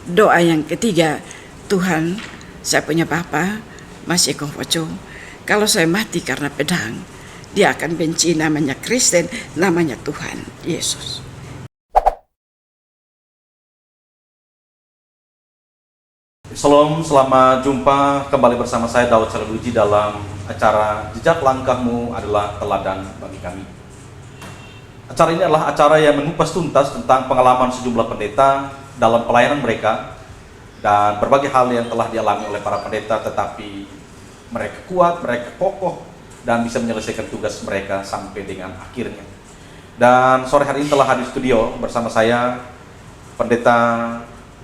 doa yang ketiga, Tuhan, saya punya Bapa masih Kongfoco. Kalau saya mati karena pedang, dia akan benci namanya Kristen, namanya Tuhan Yesus. Shalom, selamat jumpa kembali bersama saya Daud Salaluji dalam acara Jejak Langkahmu Adalah Teladan Bagi Kami. Acara ini adalah acara yang mengupas tuntas tentang pengalaman sejumlah pendeta dalam pelayanan mereka dan berbagai hal yang telah dialami oleh para pendeta, tetapi mereka kuat, mereka kokoh dan bisa menyelesaikan tugas mereka sampai dengan akhirnya. Dan sore hari ini telah hadir di studio bersama saya Pendeta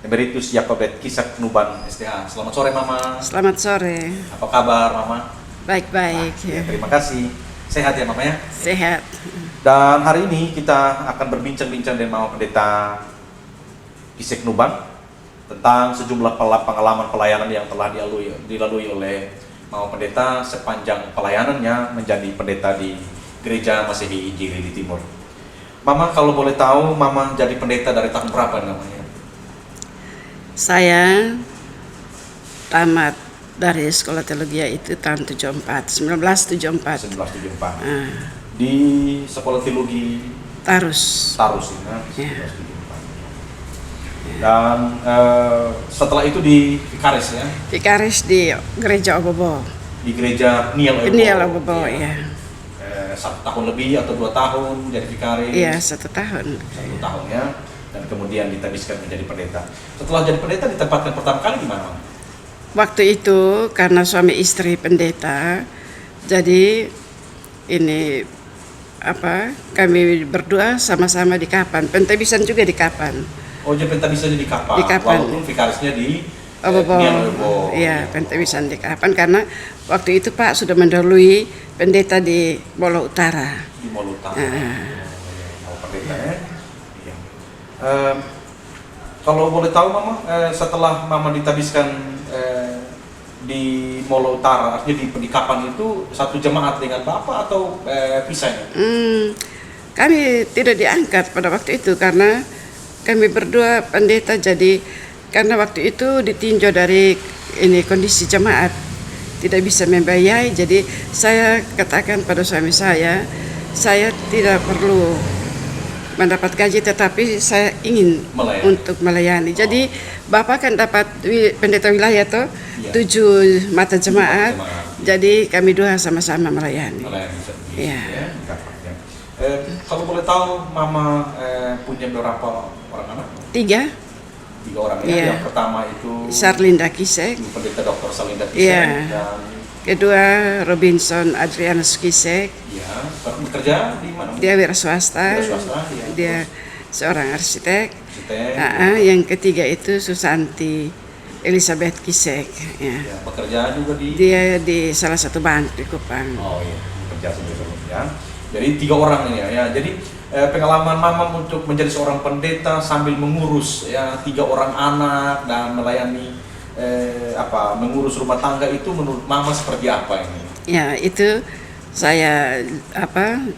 Emeritus Yakobet Kisak Nuban SDA. Selamat sore Mama. Selamat sore. Apa kabar Mama? Baik-baik. Ya, terima kasih. Sehat ya Mama ya? Sehat. Dan hari ini kita akan berbincang-bincang dengan Mama Pendeta Kisak Nuban tentang sejumlah pengalaman pelayanan yang telah dilalui oleh Mama Pendeta sepanjang pelayanannya menjadi pendeta di Gereja Masehi Injili di Timur. Mama, kalau boleh tahu Mama jadi pendeta dari tahun berapa namanya? Saya tamat dari sekolah teologi itu tahun 1974. 1974. Di sekolah teologi Tarus ya, 1974. Dan setelah itu di Vikaris ya? Vikaris di Gereja Obobo. Di Gereja Niel Obobo, ya. 1 tahun lebih atau 2 tahun jadi vikaris? Iya, 1 tahun. 1 tahun ya. Dan kemudian ditabiskan menjadi pendeta. Setelah jadi pendeta ditempatkan pertama kali di mana? Waktu itu karena suami istri pendeta, jadi ini kami berdua sama-sama di Kapan. Pentabisan juga di Kapan. Oh, jadi pentabisan di Kapan. Di Kapan. Walaupun vikarisnya di Obobo. Iya, pentabisan di Kapan karena waktu itu Pak sudah mendahului pendeta di Molo Utara. Di Molo Utara. Mau pendeta ya. Kalau boleh tahu Mama, setelah Mama ditabiskan di Molo Utara, artinya di Kapan itu satu jemaat dengan Bapak atau pisahnya? Kami tidak diangkat pada waktu itu karena kami berdua pendeta, jadi karena waktu itu ditinjau dari ini kondisi jemaat tidak bisa membiayai, jadi saya katakan pada suami saya tidak perlu mendapat gaji, tetapi saya ingin untuk melayani. Jadi Bapak kan dapat pendeta wilayah tuh, 7 mata jemaat. Jadi kami dua sama-sama melayani. Ya. Kalau boleh tahu Mama punya berapa orang anak? 3 orang ya. Yang pertama itu Sarlinda Kisek, pendeta Dr. Sarlinda Kisek, dan kedua Robinson Adrianus Kisek. Ya, bekerja di mana? Dia wira swasta. Ya. Dia seorang arsitek. Yang ketiga itu Susanti Elizabeth Kisek. Ya. Bekerja juga dia di salah satu bank di Kupang. Oh iya, bekerja ya. Jadi 3 orang ini ya. Jadi pengalaman Mama untuk menjadi seorang pendeta sambil mengurus ya 3 orang anak dan melayani mengurus rumah tangga itu menurut Mama seperti apa ini? Ya, itu saya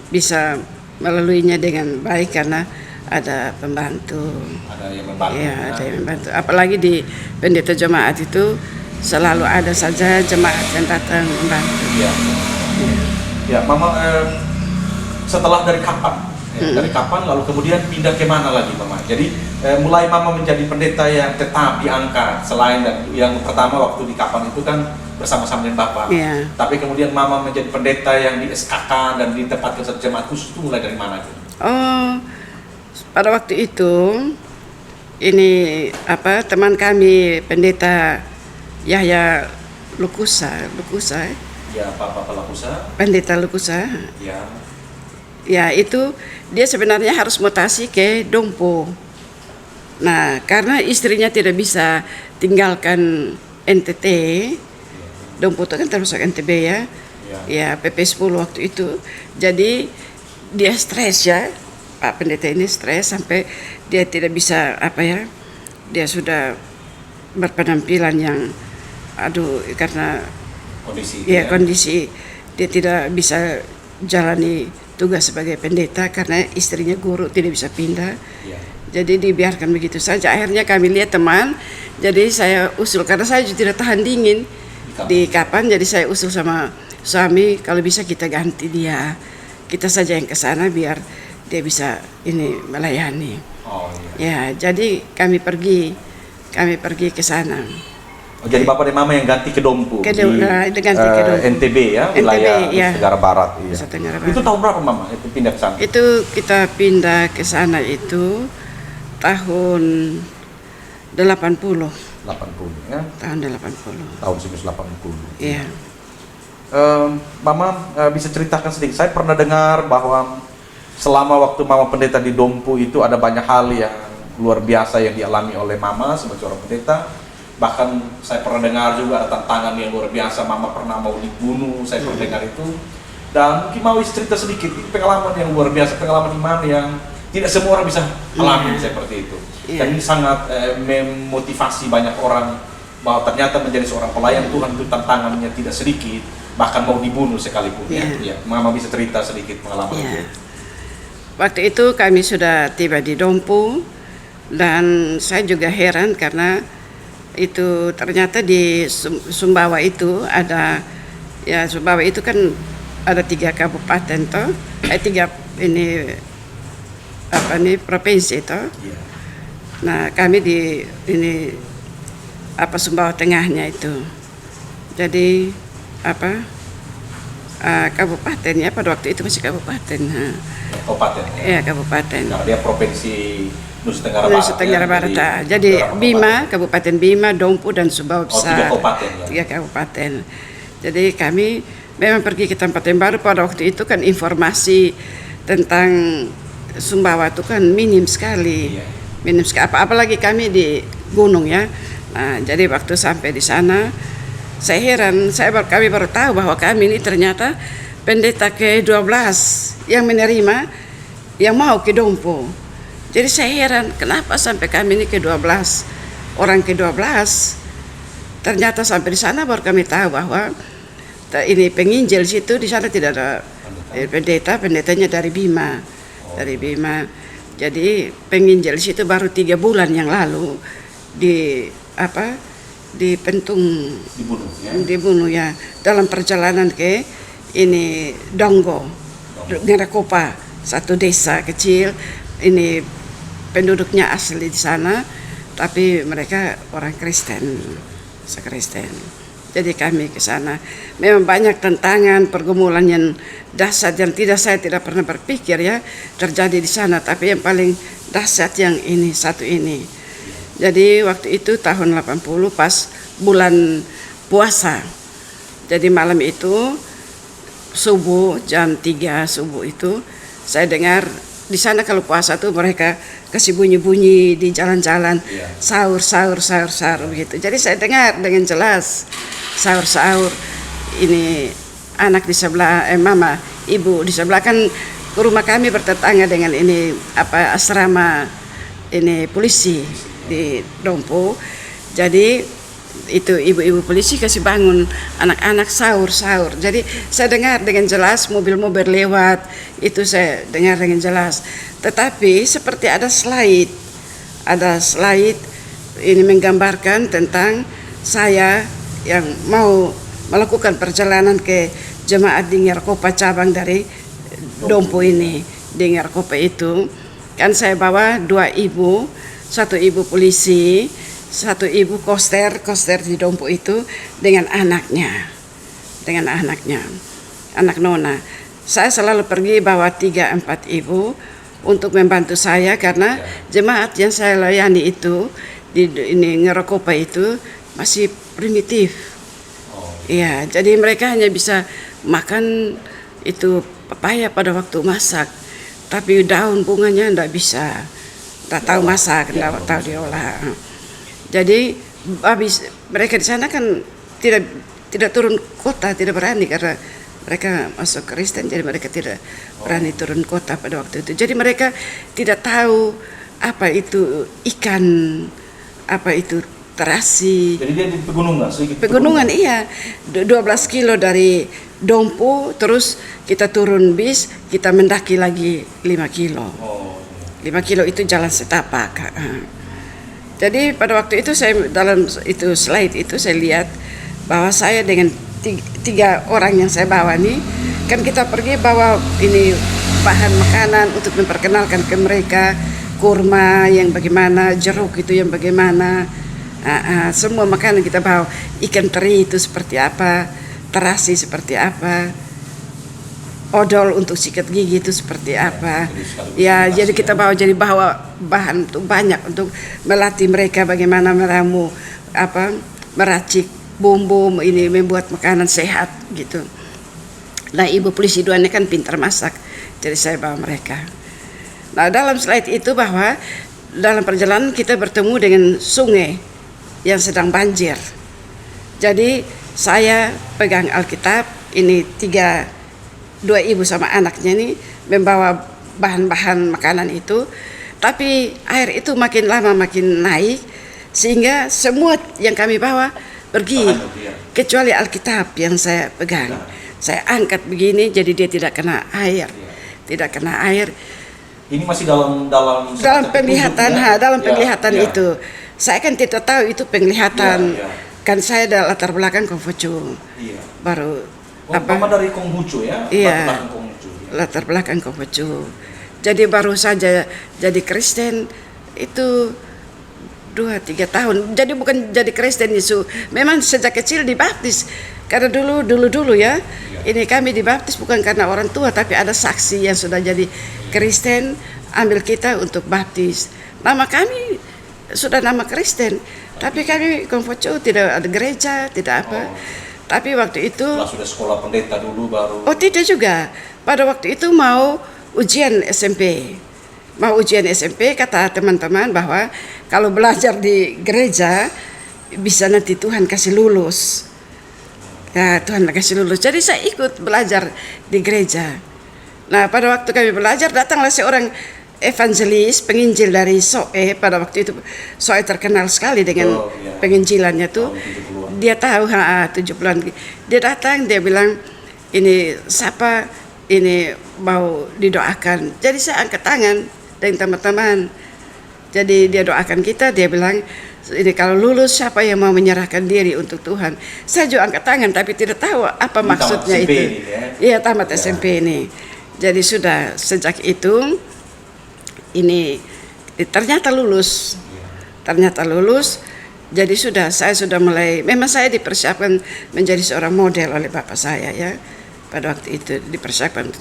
bisa melaluinya dengan baik karena ada pembantu. Ada yang membantu. Ya, ada yang membantu. Apalagi di pendeta jemaat itu selalu ada saja jemaat yang datang membantu. Ya, Mama setelah dari Kapan? Dari Kapan lalu kemudian pindah ke mana lagi Mama? Jadi mulai Mama menjadi pendeta yang tetap diangkat selain yang pertama waktu di Kapan itu kan bersama-sama dengan Bapak. Tapi kemudian Mama menjadi pendeta yang di SKK dan ditempatkan satu jemaat khusus itu mulai dari mana? Oh, pada waktu itu ini teman kami pendeta Yahya Lukusa. Ya, Bapak Lukusa. Pendeta Lukusa. Ya. Ya, itu dia sebenarnya harus mutasi ke Dompo. Nah, karena istrinya tidak bisa tinggalkan NTT, Dompo itu kan termasuk NTB ya. Ya, PP 10 waktu itu. Jadi dia stres ya. Pak pendeta ini stres sampai dia tidak bisa dia sudah berpenampilan yang karena kondisi dia tidak bisa jalani tugas sebagai pendeta karena istrinya guru tidak bisa pindah. Jadi dibiarkan begitu saja. Akhirnya kami lihat teman Jadi saya usul karena saya juga tidak tahan dingin di Kapan, jadi saya usul sama suami kalau bisa kita ganti dia, kita saja yang ke sana biar dia bisa ini melayani. Oh iya. Ya, jadi kami pergi ke sana. Oh, jadi Bapak dan Mama yang ganti ke Dompu Ganti ke Dompu. NTB ya, wilayah NTB, ya. Nusa Tenggara Barat. Iya. Nusa Tenggara Barat. Itu tahun berapa Mama itu pindah ke sana? Itu kita pindah ke sana itu tahun 80. 80 ya. Tahun 80. Tahun 1980. Iya. Mama bisa ceritakan sedikit. Saya pernah dengar bahwa selama waktu Mama pendeta di Dompu itu ada banyak hal yang luar biasa yang dialami oleh Mama sebagai seorang pendeta. Bahkan saya pernah dengar juga ada tantangan yang luar biasa. Mama pernah mau dibunuh. Saya pernah dengar itu. Dan mungkin mau cerita sedikit, itu pengalaman yang luar biasa, pengalaman iman yang tidak semua orang bisa alami seperti itu. Dan ini sangat memotivasi banyak orang bahwa ternyata menjadi seorang pelayan Tuhan itu tantangannya tidak sedikit, bahkan mau dibunuh sekalipun. Ya, Mama bisa cerita sedikit pengalaman itu. Waktu itu kami sudah tiba di Dompu dan saya juga heran karena itu ternyata di Sumbawa itu ada, ya Sumbawa itu kan ada 3 kabupaten toh, 3 ini apa nih provinsi toh. Nah kami di ini apa Sumbawa Tengahnya itu. Jadi apa kabupatennya pada waktu itu masih kabupaten. Kabupaten. Ya kabupaten. Karena dia provinsi Nusa Tenggara Barat. Nusa Tenggara Barat. Ya. Jadi Bima, Kabupaten Bima, Dompu dan Sumbawa Besar. 3 kabupaten ya. 3 kabupaten. Jadi kami memang pergi ke tempat yang baru. Pada waktu itu kan informasi tentang Sumbawa itu kan minim sekali. Minim sekali. Apalagi kami di gunung ya. Nah, jadi waktu sampai di sana saya heran, kami baru tahu bahwa kami ini ternyata pendeta ke-12 yang menerima yang mau ke Dompu. Jadi saya heran kenapa sampai kami ini ke-12, orang ke-12. Ternyata sampai di sana baru kami tahu bahwa ini penginjil situ di sana tidak ada pendetanya dari Bima. Dari Bima. Jadi penginjil situ baru 3 bulan yang lalu dipentung, dibunuh ya dalam perjalanan ke ini Donggo, Ngerakopa, satu desa kecil. Ini penduduknya asli di sana, tapi mereka orang Kristen, sekristen. Jadi kami ke sana. Memang banyak tantangan, pergumulan yang dahsyat yang saya tidak pernah berpikir ya terjadi di sana. Tapi yang paling dahsyat yang ini satu ini. Jadi waktu itu tahun 80 pas bulan puasa. Jadi malam itu subuh jam 3 subuh itu saya dengar di sana kalau puasa tuh mereka kasih bunyi-bunyi di jalan-jalan, sahur begitu. Jadi saya dengar dengan jelas sahur ini anak di sebelah mama, ibu di sebelah kan rumah kami bertetangga dengan ini asrama ini polisi di Dompu. Jadi itu ibu-ibu polisi kasih bangun anak-anak sahur. Jadi saya dengar dengan jelas mobil-mobil lewat, itu saya dengar dengan jelas. Tetapi seperti ada slide ini menggambarkan tentang saya yang mau melakukan perjalanan ke jemaat di Ngerakopa cabang dari Dompu ini. Di Ngerakopa itu kan saya bawa 2 ibu, 1 ibu polisi, 1 ibu koster di Dompu itu dengan anaknya, anak nona. Saya selalu pergi bawa 3-4 ibu untuk membantu saya karena jemaat yang saya layani itu di ini Ngerakopa itu masih primitif. Iya, jadi mereka hanya bisa makan itu pepaya pada waktu masak, tapi daun bunganya tidak bisa, tidak tahu masak, tidak tahu diolah. Jadi habis mereka di sana kan tidak turun kota, tidak berani karena mereka masuk Kristen, jadi mereka tidak berani turun kota pada waktu itu. Jadi mereka tidak tahu apa itu ikan, apa itu terasi. Jadi dia di pegunungan, pegunungan iya, 12 kilo dari Dompu, terus kita turun bis, kita mendaki lagi 5 kilo. 5 kilo itu jalan setapak. Jadi pada waktu itu saya dalam itu slide itu saya lihat bahwa saya dengan tiga orang yang saya bawa nih, kan kita pergi bawa ini bahan makanan untuk memperkenalkan ke mereka, kurma yang bagaimana, jeruk itu yang bagaimana, semua makanan kita bawa, ikan teri itu seperti apa, terasi seperti apa, odol untuk sikat gigi itu seperti apa. Ya, jadi kita bawa bahan tuh banyak untuk melatih mereka bagaimana meramu meracik bumbu ini membuat makanan sehat gitu. Nah, Ibu Polisi 2 ini kan pintar masak. Jadi saya bawa mereka. Nah, dalam slide itu bahwa dalam perjalanan kita bertemu dengan sungai yang sedang banjir. Jadi saya pegang Alkitab, ini dua ibu sama anaknya ini membawa bahan-bahan makanan itu, tapi air itu makin lama makin naik sehingga semua yang kami bawa pergi kecuali Alkitab yang saya pegang. Saya angkat begini jadi dia tidak kena air, tidak kena air. Ini masih dalam penglihatan, dalam penglihatan itu. Saya kan tidak tahu itu penglihatan. Kan saya ada latar belakang Konghucu. Baru Mama dari Konghucu ya? Iya, latar belakang Konghucu. Jadi baru saja jadi Kristen itu 2-3 tahun. Jadi bukan jadi Kristen Yesus. Memang sejak kecil dibaptis. Karena dulu ya, ini kami dibaptis bukan karena orang tua, tapi ada saksi yang sudah jadi Kristen ambil kita untuk baptis. Nama kami sudah nama Kristen, tapi kami Konghucu tidak ada gereja, tidak apa. Tapi waktu itu sudah sekolah pendeta dulu baru. Oh, tidak juga. Pada waktu itu mau ujian SMP. Mau ujian SMP, kata teman-teman bahwa kalau belajar di gereja bisa nanti Tuhan kasih lulus. Ya, Tuhan kasih lulus. Jadi saya ikut belajar di gereja. Nah, pada waktu kami belajar datanglah seorang evangelis, penginjil dari Soe. Pada waktu itu Soe terkenal sekali dengan penginjilannya tuh. Dia tahu 70-an. Dia datang, dia bilang ini siapa ini mau didoakan. Jadi saya angkat tangan dengan teman-teman. Jadi dia doakan kita, dia bilang ini kalau lulus siapa yang mau menyerahkan diri untuk Tuhan. Saya juga angkat tangan tapi tidak tahu apa maksudnya itu. Iya, tamat SMP ini. Jadi sudah sejak itu ini ternyata lulus. Jadi saya sudah mulai, memang saya dipersiapkan menjadi seorang model oleh bapak saya ya. Pada waktu itu dipersiapkan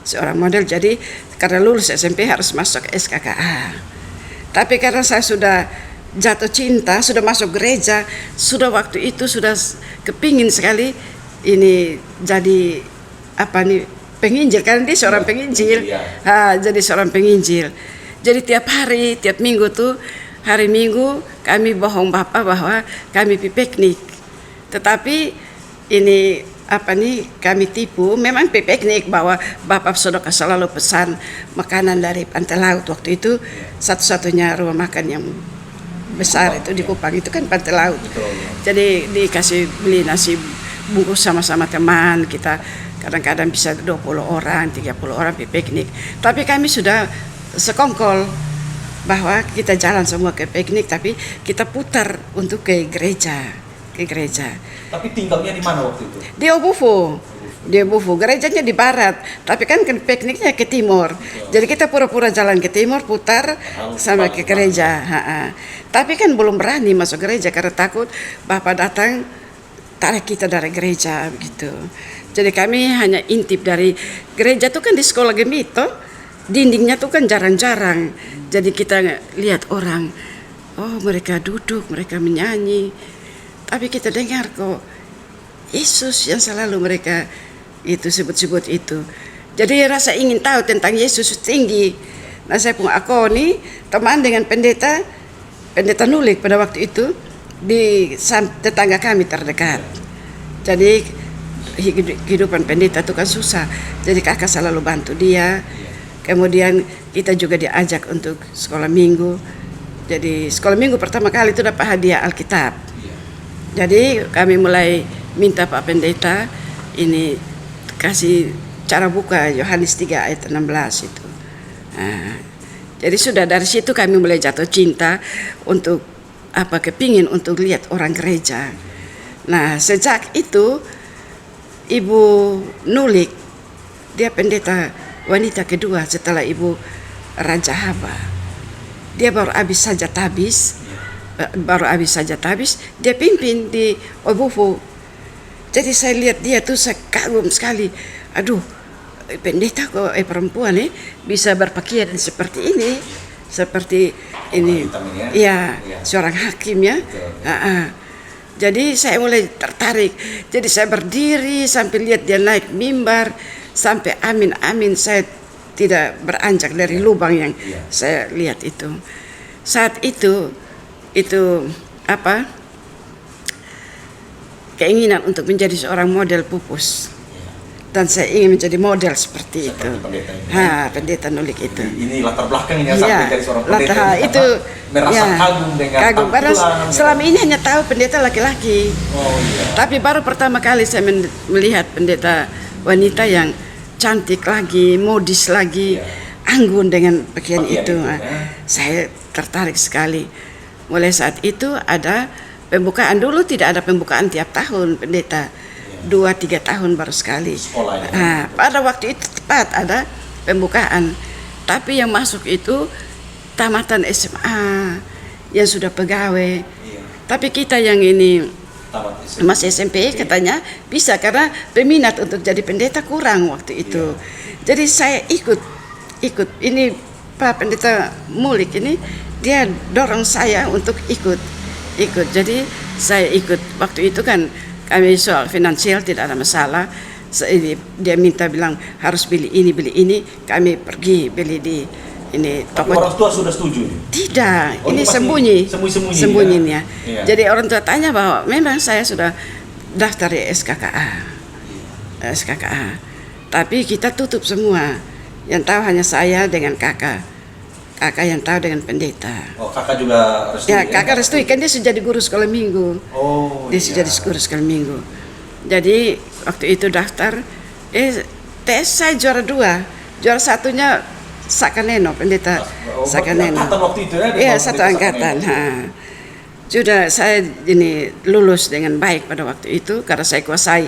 seorang model. Jadi karena lulus SMP harus masuk SKKA. Tapi karena saya sudah jatuh cinta, sudah masuk gereja, sudah waktu itu sudah kepingin sekali ini jadi penginjil, karena dia seorang penginjil. Jadi seorang penginjil. Jadi tiap hari, tiap minggu tuh, hari Minggu kami bohong Bapak bahwa kami piknik. Tetapi ini kami tipu, memang piknik bahwa Bapak Sodoka selalu pesan makanan dari Pantai Laut. Waktu itu satu-satunya rumah makan yang besar itu di Kupang itu kan Pantai Laut. Jadi dikasih beli nasi bungkus sama-sama teman kita. Kadang-kadang bisa 20 orang, 30 orang piknik. Tapi kami sudah sekongkol bahwa kita jalan semua ke piknik, tapi kita putar untuk ke gereja. Tapi tinggalnya di mana waktu itu? Di Obufu. Gerejanya di barat, tapi kan pikniknya ke timur. Jadi kita pura-pura jalan ke timur, putar sampai ke gereja. Tapi kan belum berani masuk gereja karena takut Bapak datang tarik kita dari gereja begitu. Jadi kami hanya intip dari gereja tuh kan di sekolah Gemito, dindingnya tuh kan jarang-jarang. Jadi kita lihat orang, oh mereka duduk, mereka menyanyi. Tapi kita dengar kok Yesus yang selalu mereka itu sebut-sebut itu. Jadi rasa ingin tahu tentang Yesus tinggi. Nah saya pun nih teman dengan pendeta Nulik pada waktu itu di tetangga kami terdekat. Jadi kehidupan pendeta itu kan susah. Jadi kakak selalu bantu dia. Kemudian kita juga diajak untuk sekolah minggu. Jadi sekolah minggu pertama kali itu dapat hadiah Alkitab. Jadi kami mulai minta Pak Pendeta ini kasih cara buka Yohanes 3 ayat 16 itu. Jadi sudah dari situ kami mulai jatuh cinta untuk kepingin untuk lihat orang gereja. Nah, sejak itu Ibu Nulik, dia pendeta wanita kedua setelah Ibu Raja Haba. Dia baru habis saja tabis, dia pimpin di Obufu. Jadi saya lihat dia tuh, saya kagum sekali. Aduh, pendeta kok perempuan bisa berpakaian seperti ini, seperti ini. Ya, seorang hakim ya. Jadi saya mulai tertarik. Jadi saya berdiri sampai lihat dia naik mimbar, sampai amin, saya tidak beranjak dari lubang yang saya lihat itu. Saat itu keinginan untuk menjadi seorang model pupus. Dan saya ingin menjadi model seperti itu. Pendeta Nulik itu. Ini latar belakangnya sampai dari seorang pendeta itu merasa kagum dengan tampilan. Selama ini hanya tahu pendeta laki-laki. Tapi baru pertama kali saya melihat pendeta wanita yang cantik lagi, modis lagi, anggun dengan pakaian itu. Saya tertarik sekali. Mulai saat itu ada pembukaan. Dulu tidak ada pembukaan tiap tahun pendeta. 2-3 tahun baru sekali. Pada waktu itu tepat ada pembukaan. Tapi yang masuk itu tamatan SMA yang sudah pegawai. Tapi kita yang ini masih SMP katanya bisa, karena peminat untuk jadi pendeta kurang waktu itu. Jadi saya ikut. Ini Pak Pendeta Mulik ini dia dorong saya untuk ikut. Jadi saya ikut. Waktu itu kan kami soal finansial tidak ada masalah. Dia bilang harus beli ini, kami pergi beli di ini toko. Orang tua sudah setuju? Tidak, ini sembunyi ya. Jadi orang tua tanya bahwa memang saya sudah daftar di SKKA. Tapi kita tutup semua. Yang tahu hanya saya dengan kakak yang tahu dengan pendeta. Kakak juga restui? Ya, kakak restui, kan dia sudah jadi guru sekolah minggu. Dia sudah jadi guru sekolah minggu. Jadi waktu itu daftar, tes saya juara 2, juara 1-nya Sakaneno, pendeta Sakaneno. Angkatan waktu itu ya? Iya, satu angkatan. Sudah saya ini lulus dengan baik pada waktu itu karena saya kuasai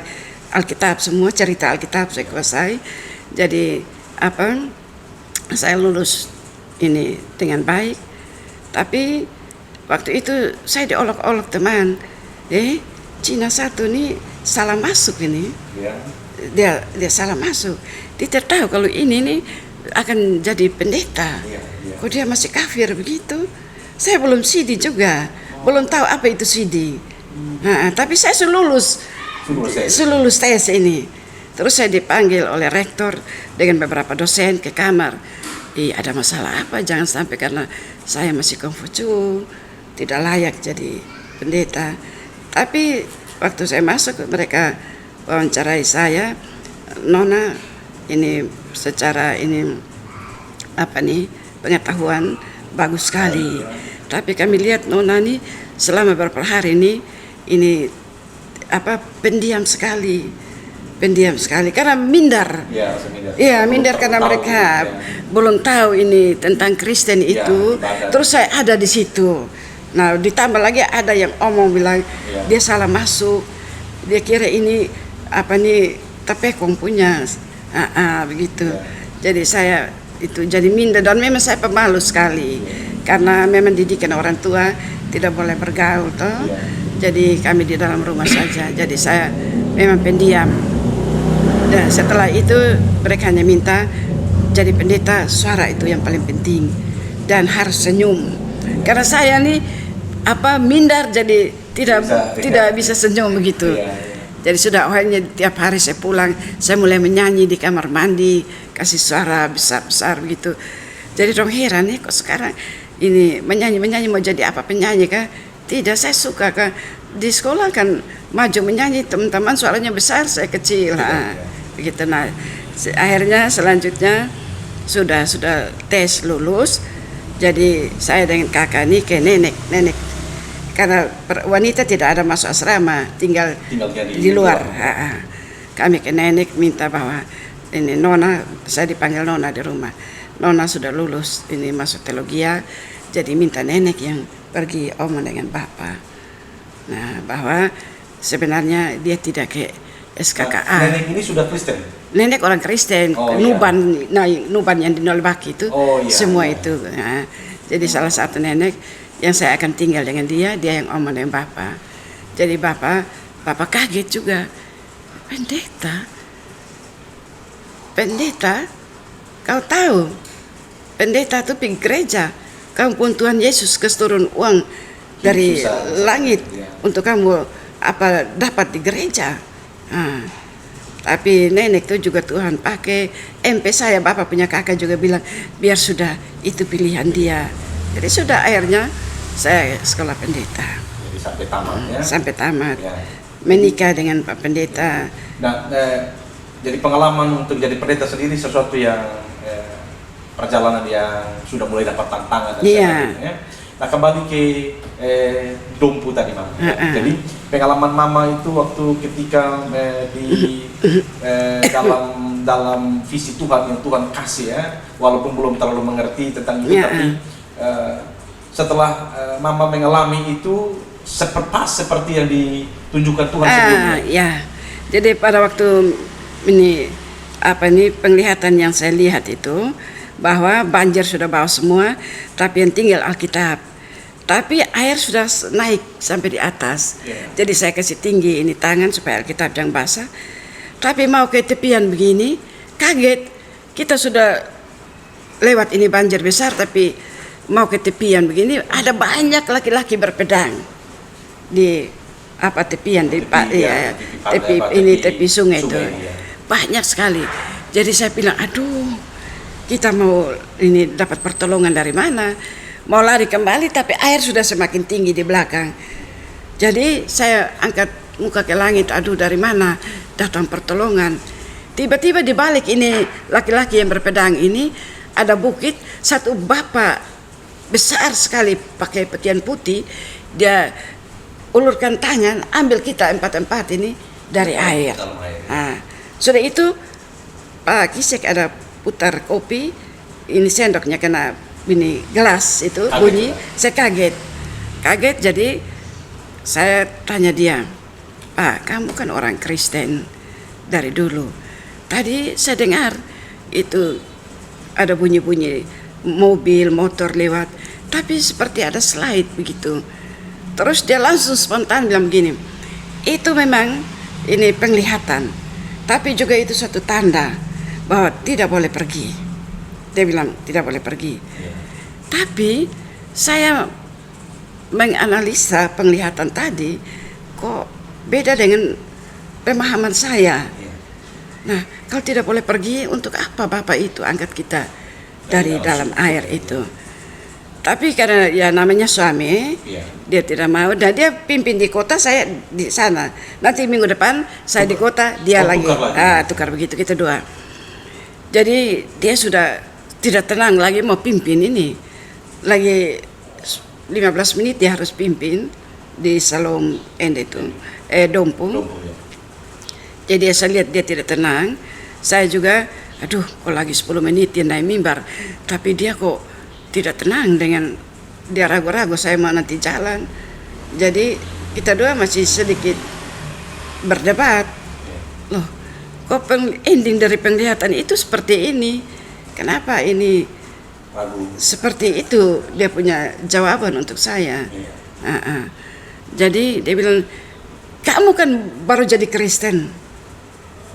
Alkitab semua, cerita Alkitab saya kuasai. Jadi saya lulus ini dengan baik. Tapi waktu itu saya diolok-olok teman, Cina satu nih salah masuk ini. Dia salah masuk. Dia tidak tahu kalau ini nih akan jadi pendeta. Kok dia masih kafir begitu? Saya belum CD juga, belum tahu apa itu CD. Tapi saya lulus tes ini. Terus saya dipanggil oleh rektor dengan beberapa dosen ke kamar. Ada masalah apa? Jangan sampai karena saya masih Kongfucu tidak layak jadi pendeta. Tapi waktu saya masuk, mereka wawancarai saya, Nona ini secara pengetahuan bagus sekali. Tapi kami lihat Nona ini selama beberapa hari ini pendiam sekali karena minder. Minder karena mereka belum tahu ini tentang Kristen itu. Terus saya ada di situ. Nah, ditambah lagi ada yang bilang dia salah masuk. Dia kira ini Tapekong punya. Begitu. Jadi saya itu jadi minder, dan memang saya pemalu sekali karena memang didikan orang tua tidak boleh bergaul toh. Jadi kami di dalam rumah saja. Jadi saya memang pendiam. Dan setelah itu mereka hanya minta jadi pendeta, suara itu yang paling penting dan harus senyum. Karena saya nih minder, jadi tidak bisa senyum begitu. Jadi sudah hanya tiap hari saya pulang, saya mulai menyanyi di kamar mandi, kasih suara besar-besar begitu. Jadi dong heran kok sekarang ini menyanyi mau jadi apa, penyanyi kah? Tidak, saya suka kah? Di sekolah kan maju menyanyi, teman-teman suaranya besar, saya kecil. Begitu. Nah, akhirnya selanjutnya sudah tes lulus. Jadi saya dengan kakak ini ke nenek. Karena wanita tidak ada masuk asrama, tinggal di luar. Kami ke nenek minta bahwa ini Nona, saya dipanggil Nona di rumah. Nona sudah lulus ini masuk teologia, jadi minta nenek yang pergi omong dengan Bapak. Nah, bahwa sebenarnya dia tidak ke SKKA. Nenek ini sudah Kristen? Nenek orang Kristen, Nuban, nah Nuban yang di Nolbaki itu, semua itu. Nah, jadi salah satu nenek yang saya akan tinggal dengan dia yang omong dengan Bapak. Jadi Bapak kaget juga. Pendeta, kau tahu, pendeta itu pergi gereja. Kamu pun Tuhan Yesus turun uang dari langit untuk kamu dapat di gereja. Nah, tapi nenek itu juga Tuhan pakai. MP saya, Bapak punya kakak juga bilang, biar sudah itu pilihan dia. Jadi sudah akhirnya saya sekolah pendeta. Jadi sampai tamat ya? Sampai tamat. Ya. Menikah dengan Pak Pendeta. Nah, jadi pengalaman untuk jadi pendeta sendiri sesuatu yang perjalanan yang sudah mulai dapat tantangan dan sebagainya. Ya. Nah, kembali ke Dompu tadi, Mama. Jadi pengalaman Mama itu waktu ketika dalam visi Tuhan yang Tuhan kasih ya, walaupun belum terlalu mengerti tentang itu, tapi setelah Mama mengalami itu seperti yang ditunjukkan Tuhan sebelumnya. Ya, jadi pada waktu ini penglihatan yang saya lihat itu bahwa banjir sudah bawa semua, tapi yang tinggal Alkitab. Tapi air sudah naik sampai di atas. Jadi saya kasih tinggi ini tangan supaya Alkitab yang basah. Tapi mau ke tepian begini, kaget. Kita sudah lewat ini banjir besar, tapi mau ke tepian begini ada banyak laki-laki berpedang di tepian tepi sungai itu. Banyak sekali. Jadi saya bilang, aduh, kita mau ini dapat pertolongan dari mana? Mau lari kembali tapi air sudah semakin tinggi di belakang. Jadi saya angkat muka ke langit, aduh dari mana datang pertolongan. Tiba-tiba di balik ini laki-laki yang berpedang ini ada bukit, satu bapak besar sekali pakai pakaian putih, dia ulurkan tangan, ambil kita empat ini dari air. Nah, sudah itu Pak Kisek ada putar kopi, ini sendoknya kena ini gelas itu bunyi, saya kaget. Jadi saya tanya dia, Pak, kamu kan orang Kristen dari dulu. Tadi saya dengar itu ada bunyi-bunyi mobil, motor lewat, tapi seperti ada slide begitu. Terus dia langsung spontan bilang begini, itu memang ini penglihatan, tapi juga itu suatu tanda bahwa tidak boleh pergi. Dia bilang tidak boleh pergi. Tapi saya menganalisa penglihatan tadi, kok beda dengan pemahaman saya. Nah, kalau tidak boleh pergi, untuk apa Bapak itu angkat kita dari dalam air itu? Tapi karena ya namanya suami, dia tidak mau, dan dia pimpin di kota, saya di sana. Nanti minggu depan saya di kota, dia lagi. Tukar begitu, kita dua. Jadi dia sudah tidak tenang lagi mau pimpin ini. Lagi 15 menit dia harus pimpin di Salom Dompu. Jadi saya lihat dia tidak tenang. Saya juga, aduh, kok lagi 10 menit dia naik mimbar, tapi dia kok tidak tenang, dengan dia ragu-ragu saya mau nanti jalan. Jadi kita dua masih sedikit berdebat. Loh, kok ending dari penglihatan itu seperti ini? Kenapa ini ragu? Seperti itu dia punya jawaban untuk saya. Jadi dia bilang, kamu kan baru jadi Kristen,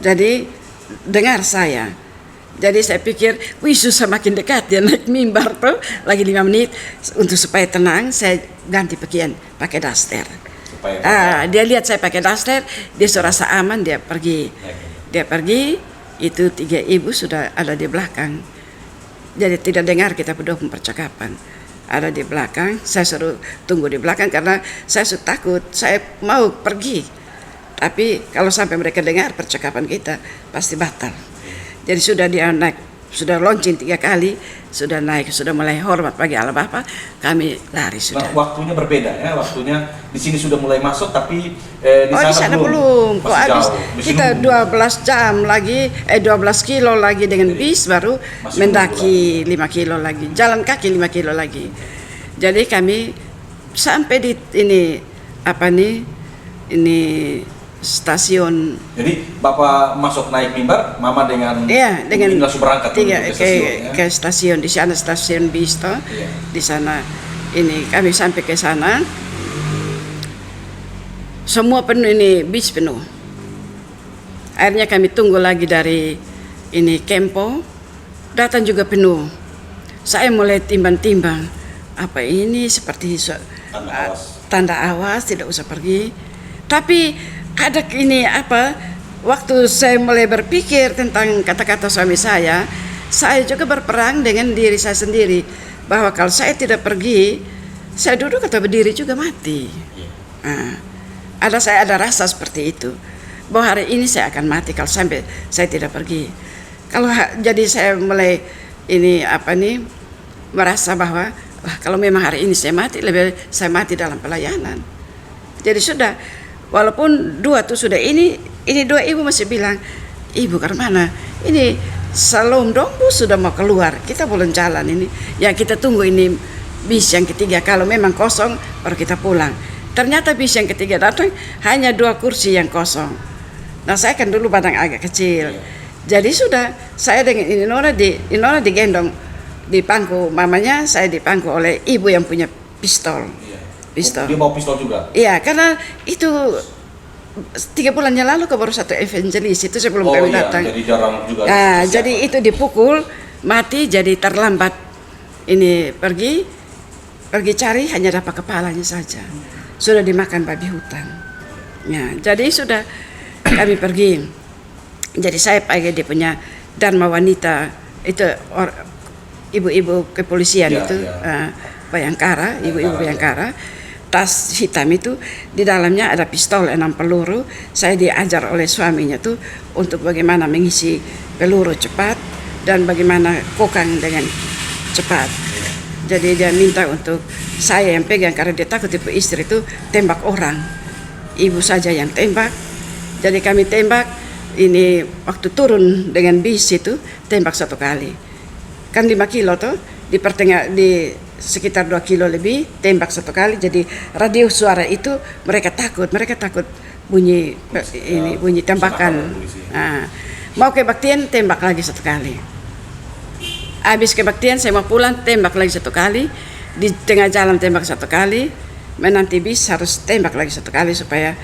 jadi dengar saya. Jadi saya pikir, wih susah makin dekat dia naik mimbar tuh, lagi 5 menit. Untuk supaya tenang, saya ganti pakaian, pakai daster. Dia lihat saya pakai daster, dia rasa aman, dia pergi. Dia pergi, itu 3 ibu sudah ada di belakang. Jadi tidak dengar kita berdua percakapan. Ada di belakang, saya suruh tunggu di belakang karena saya sudah takut, saya mau pergi. Tapi kalau sampai mereka dengar percakapan kita, pasti batal. Jadi sudah dia naik, sudah launching 3 kali, sudah naik, sudah mulai hormat bagi Allah Bapa, kami lari sudah. Nah, waktunya berbeda ya, waktunya di sini sudah mulai masuk, tapi di sana belum. Kok habis kita 12 jam lagi, 12 kilo lagi dengan bis, baru mendaki 5 kilo lagi, jalan kaki 5 kilo lagi. Jadi kami sampai di ini apa nih, ini stasiun. Jadi Bapak masuk naik mimbar, Mama dengan Iya, dengan Ibu langsung berangkat tiga menuju ke stasiun, ya? ke stasiun. Di sana stasiun bis toh. Iya. Di sana ini kami sampai ke sana. Semua penuh, ini bis penuh. Akhirnya kami tunggu lagi dari ini Kempo, datang juga penuh. Saya mulai timbang-timbang, apa ini seperti tanda awas tidak usah pergi. Tapi ada ini apa, waktu saya mulai berpikir tentang kata-kata suami saya juga berperang dengan diri saya sendiri, bahwa kalau saya tidak pergi, saya duduk atau berdiri juga mati. Saya ada rasa seperti itu, bahwa hari ini saya akan mati kalau sampai saya tidak pergi. Jadi saya mulai ini apa nih, merasa bahwa kalau memang hari ini saya mati, lebih saya mati dalam pelayanan. Jadi sudah, walaupun dua tuh sudah ini dua ibu masih bilang, Ibu Karmana, ini Salom Dompu sudah mau keluar, kita belum jalan ini. Ya kita tunggu ini bis yang ketiga, kalau memang kosong baru kita pulang. Ternyata bis yang ketiga datang hanya 2 kursi yang kosong. Nah saya kan dulu badan agak kecil, jadi sudah saya dengan Inora digendong di pangku mamanya, saya dipangku oleh ibu yang punya pistol. Pistol. Dia bawa pistol juga? Iya, karena itu 3 bulan yang lalu baru satu evangelis itu sebelum kami datang. Jadi jarang juga. Jadi itu dipukul mati, jadi terlambat ini pergi cari hanya dapat kepalanya saja. Sudah dimakan babi hutan. Ya, jadi sudah kami pergi. Jadi saya pakai dia punya Dharma Wanita itu ibu-ibu kepolisian itu Bayangkara, ibu-ibu Bayangkara. Tas hitam itu di dalamnya ada pistol 6 peluru. Saya diajar oleh suaminya tuh untuk bagaimana mengisi peluru cepat dan bagaimana kokang dengan cepat. Jadi dia minta untuk saya yang pegang karena dia takut ibu istri itu tembak orang. Ibu saja yang tembak. Jadi kami tembak ini waktu turun dengan bis itu tembak 1 kali. Kan 5 kilo tuh di sekitar 2 kilo lebih tembak 1 kali, jadi radio suara itu mereka takut bunyi bunyi tembakan. Mau kebaktian tembak lagi 1 kali. Habis kebaktian saya mau pulang tembak lagi 1 kali, di tengah jalan tembak 1 kali, menanti bis harus tembak lagi 1 kali supaya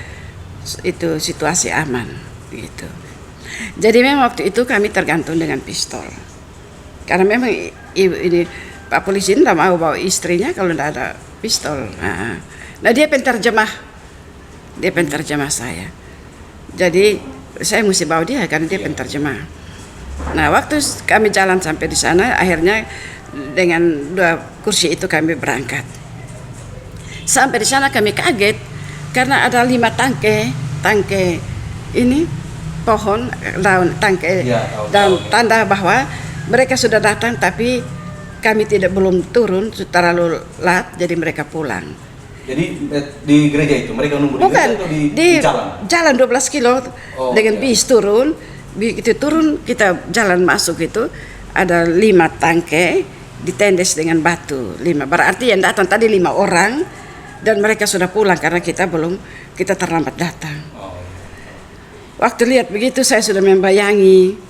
itu situasi aman gitu. Jadi memang waktu itu kami tergantung dengan pistol. Karena memang ini Pak polisi ini tidak mau bawa istrinya kalau tidak ada pistol. Nah dia penterjemah saya. Jadi saya mesti bawa dia karena dia penterjemah. Nah waktu kami jalan sampai di sana, akhirnya dengan 2 kursi itu kami berangkat. Sampai di sana kami kaget karena ada 5 tangke ini pohon daun tangke daun tanda bahwa mereka sudah datang, tapi kami belum turun terlalu lat, jadi mereka pulang. Jadi di gereja itu mereka nunggu di gereja atau di jalan 12 kilo dengan bis turun. Begitu turun kita jalan masuk itu ada 5 tangke ditendes dengan batu 5. Berarti yang datang tadi 5 orang dan mereka sudah pulang karena kita terlambat datang. Waktu lihat begitu saya sudah membayangi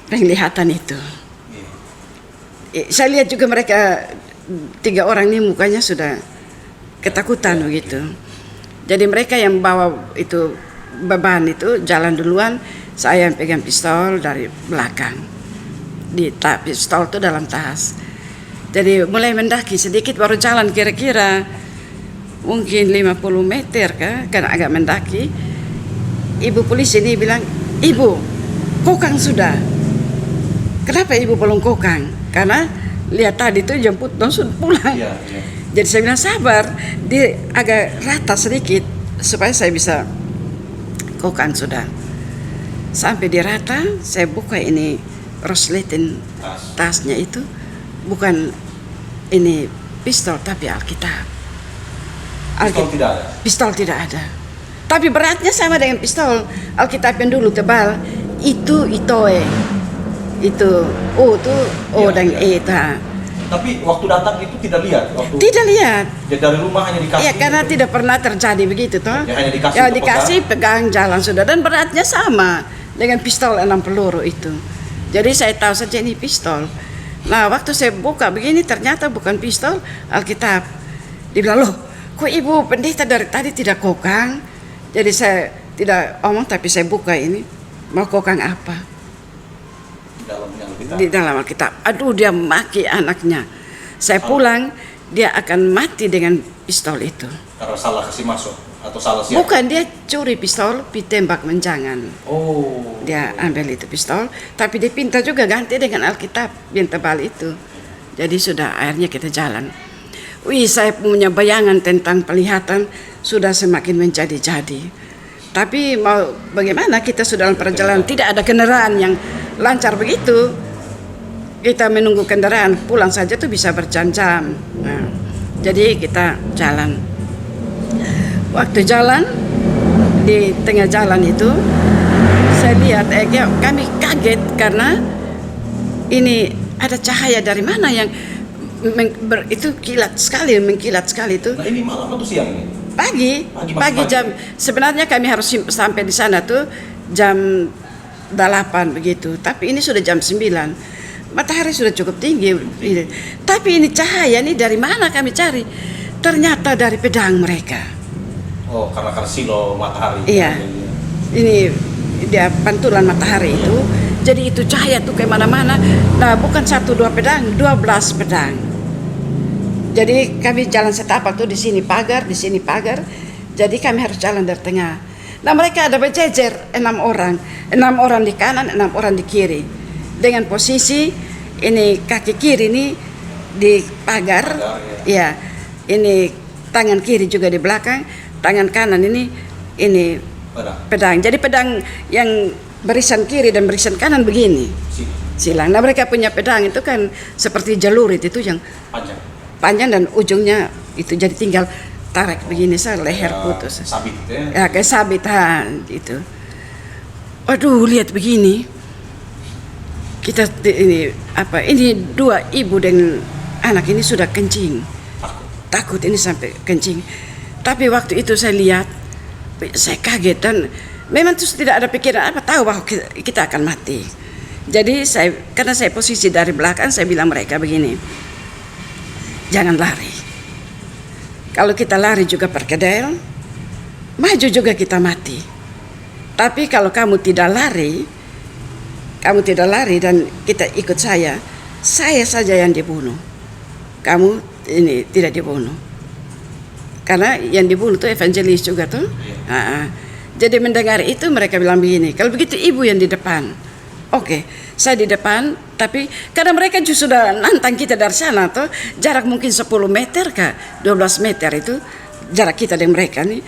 penglihatan itu. Saya lihat juga mereka 3 orang ini mukanya sudah ketakutan begitu. Jadi mereka yang bawa itu beban itu jalan duluan, saya yang pegang pistol dari belakang. Pistol itu dalam tas. Jadi mulai mendaki sedikit baru jalan kira-kira mungkin 50 meter kan agak mendaki. Ibu polisi ini bilang, "Ibu, kokang sudah." Kenapa ibu belum kokang? Karena lihat tadi tuh jemput langsung pulang. Jadi saya bilang sabar, dia agak rata sedikit supaya saya bisa kokang sudah. Sampai di rata, saya buka ini rosletin tasnya itu bukan ini pistol tapi Alkitab. Pistol tidak ada. Tapi beratnya sama dengan pistol Alkitab yang dulu tebal. Itu Itoe. Itu O dan E. Tapi waktu datang itu tidak lihat? Tidak lihat. Ya, dari rumah hanya dikasih? Iya, karena tidak pernah terjadi begitu toh. Ya, hanya dikasih, ya, dikasih pegang jalan sudah, dan beratnya sama dengan pistol 6 peluru itu. Jadi saya tahu saja ini pistol. Nah, waktu saya buka begini ternyata bukan pistol, Alkitab. Dibilang, loh, kok ibu pendeta dari tadi tidak kokang? Jadi saya tidak omong, tapi saya buka ini, mau kokang apa? Di dalam Alkitab. Aduh, dia maki anaknya. Saya pulang, dia akan mati dengan pistol itu. Karena salah kasih masuk atau salah siapa? Bukan, dia curi pistol, ditembak menjangan. Oh. Dia ambil itu pistol, tapi dia pinta juga ganti dengan Alkitab yang tebal itu. Jadi sudah, akhirnya kita jalan. Wih, saya punya bayangan tentang penglihatan sudah semakin menjadi-jadi. Tapi mau bagaimana, kita sudah dalam perjalanan, tidak ada kendaraan yang lancar begitu. Kita menunggu kendaraan pulang saja tuh bisa berjam-jam. Nah, jadi kita jalan. Waktu jalan di tengah jalan itu saya lihat kami kaget karena ini ada cahaya dari mana yang itu mengkilat sekali itu. Nah, ini malam atau siang nih? Pagi jam, sebenarnya kami harus sampai di sana tuh jam 8 begitu, tapi ini sudah jam 9. Matahari sudah cukup tinggi. Tapi ini cahaya ini dari mana kami cari? Ternyata dari pedang mereka. Oh, karena silo matahari. Iya. Ini dia pantulan matahari itu. Jadi itu cahaya tuh kemana-mana. Nah, bukan 1-2 pedang, 12 pedang. Jadi kami jalan setapak tuh, di sini pagar, di sini pagar. Jadi kami harus jalan dari tengah. Nah, mereka ada berjejer 6 orang. 6 orang di kanan, 6 orang di kiri. Dengan posisi ini kaki kiri ini di pagar, ya. Ini tangan kiri juga di belakang, tangan kanan ini pedang. Jadi pedang yang barisan kiri dan barisan kanan begini, silang. Nah, mereka punya pedang itu kan seperti jalurit itu yang panjang dan ujungnya itu jadi tinggal tarik begini saja, leher putus. Sabit ya kayak sabit itu. Waduh, lihat begini. Kita ini 2 ibu dan anak ini sudah kencing. Takut ini sampai kencing. Tapi waktu itu saya lihat, saya kaget dan memang terus tidak ada pikiran apa, tahu bahwa kita akan mati. Jadi karena saya posisi dari belakang, saya bilang mereka begini, jangan lari. Kalau kita lari juga perkedel, maju juga kita mati. Tapi kalau kamu tidak lari dan kita ikut saya saja yang dibunuh. Kamu ini tidak dibunuh. Karena yang dibunuh itu evangelis juga tuh. Jadi mendengar itu mereka bilang begini, kalau begitu ibu yang di depan. Oke, saya di depan, tapi karena mereka justru sudah nantang kita dari sana tuh, jarak mungkin 10 meter kah, 12 meter itu jarak kita dengan mereka nih.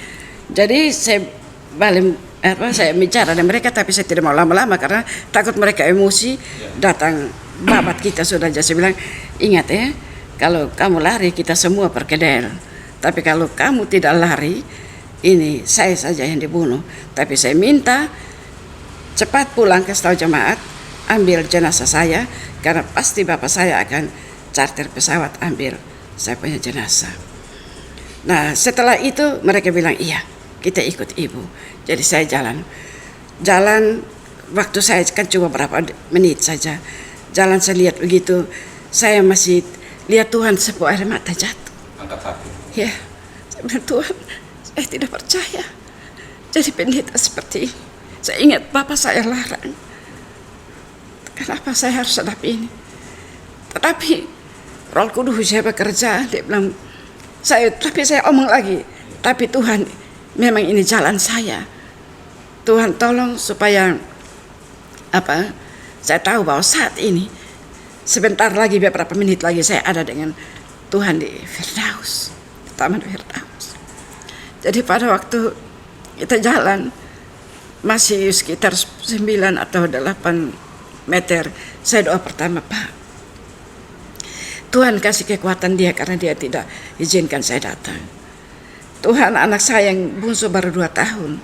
Jadi saya bicara dengan mereka, tapi saya tidak mau lama-lama karena takut mereka emosi datang babat kita sudah. Saya bilang, ingat ya, kalau kamu lari kita semua perkedel, tapi kalau kamu tidak lari, ini saya saja yang dibunuh. Tapi saya minta cepat pulang ke setahu jemaat, ambil jenazah saya, karena pasti bapak saya akan charter pesawat ambil saya punya jenazah. Nah, setelah itu mereka bilang iya, kita ikut ibu. Jadi saya jalan waktu saya kan cuma berapa menit saja. Jalan saya lihat begitu, saya masih lihat Tuhan sebuah air mata jatuh. Angkat hati. Ya, saya bilang, Tuhan, saya tidak percaya jadi pendeta seperti ini. Saya ingat bapak saya larang. Kenapa saya harus hadapi ini? Tetapi Roh Kudus saya bekerja, dia bilang, tapi saya omong lagi, tapi Tuhan, memang ini jalan saya. Tuhan tolong supaya saya tahu bahwa saat ini sebentar lagi, beberapa menit lagi saya ada dengan Tuhan di Firdaus, Taman Firdaus. Jadi pada waktu kita jalan masih sekitar 9 atau 8 meter, saya doa pertama, Pak, Tuhan kasih kekuatan dia karena dia tidak izinkan saya datang. Tuhan, anak saya yang bungsu baru 2 tahun,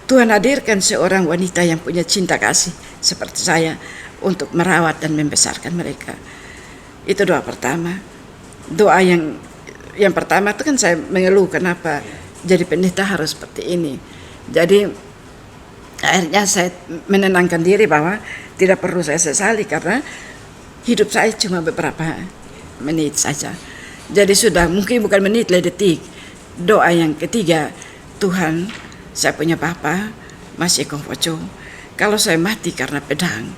Tuhan hadirkan seorang wanita yang punya cinta kasih seperti saya untuk merawat dan membesarkan mereka. Itu doa pertama. Doa yang pertama itu kan saya mengeluh kenapa jadi pendeta harus seperti ini. Jadi akhirnya saya menenangkan diri bahwa tidak perlu saya sesali karena hidup saya cuma beberapa menit saja. Jadi sudah, mungkin bukan menit lah, detik. Doa yang ketiga, Tuhan, saya punya Bapa masih Kongpoco. Kalau saya mati karena pedang,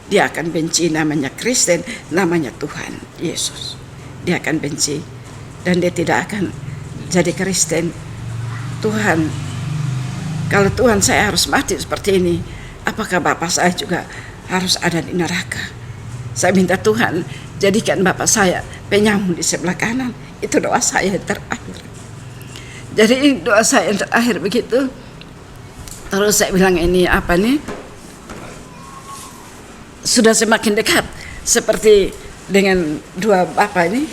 dia akan benci namanya Kristen, namanya Tuhan Yesus. Dia akan benci dan dia tidak akan jadi Kristen. Tuhan, kalau Tuhan saya harus mati seperti ini, apakah Bapak saya juga harus ada di neraka? Saya minta Tuhan, jadikan Bapak saya penyamun di sebelah kanan. Itu doa saya yang terakhir. Jadi doa saya yang terakhir begitu. Terus saya bilang ini apa nih? Sudah semakin dekat seperti dengan dua Bapak ini.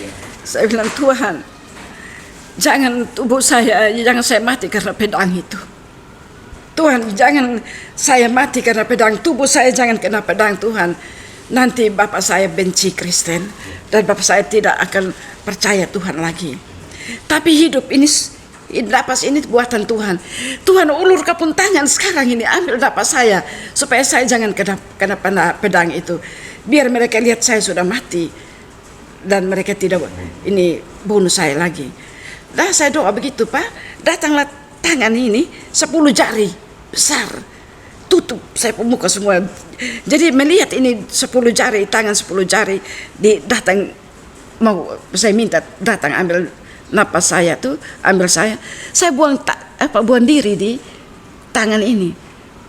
Saya bilang, Tuhan, jangan tubuh saya, jangan saya mati karena pedang itu. Tuhan, jangan saya mati karena pedang, tubuh saya jangan kena pedang Tuhan. Nanti Bapak saya benci Kristen dan Bapak saya tidak akan percaya Tuhan lagi. Tapi hidup ini, napas ini buatan Tuhan. Tuhan, ulur kapun tangan sekarang ini, ambil napas saya supaya saya jangan kena pedang itu. Biar mereka lihat saya sudah mati dan mereka tidak ini bunuh saya lagi. Dah saya doa begitu, Pak. Datanglah tangan ini 10 jari besar, tutup saya muka semua. Jadi melihat ini 10 jari, tangan 10 jari datang, mau saya minta datang ambil napas saya tuh, ambil saya buang buang diri di tangan ini.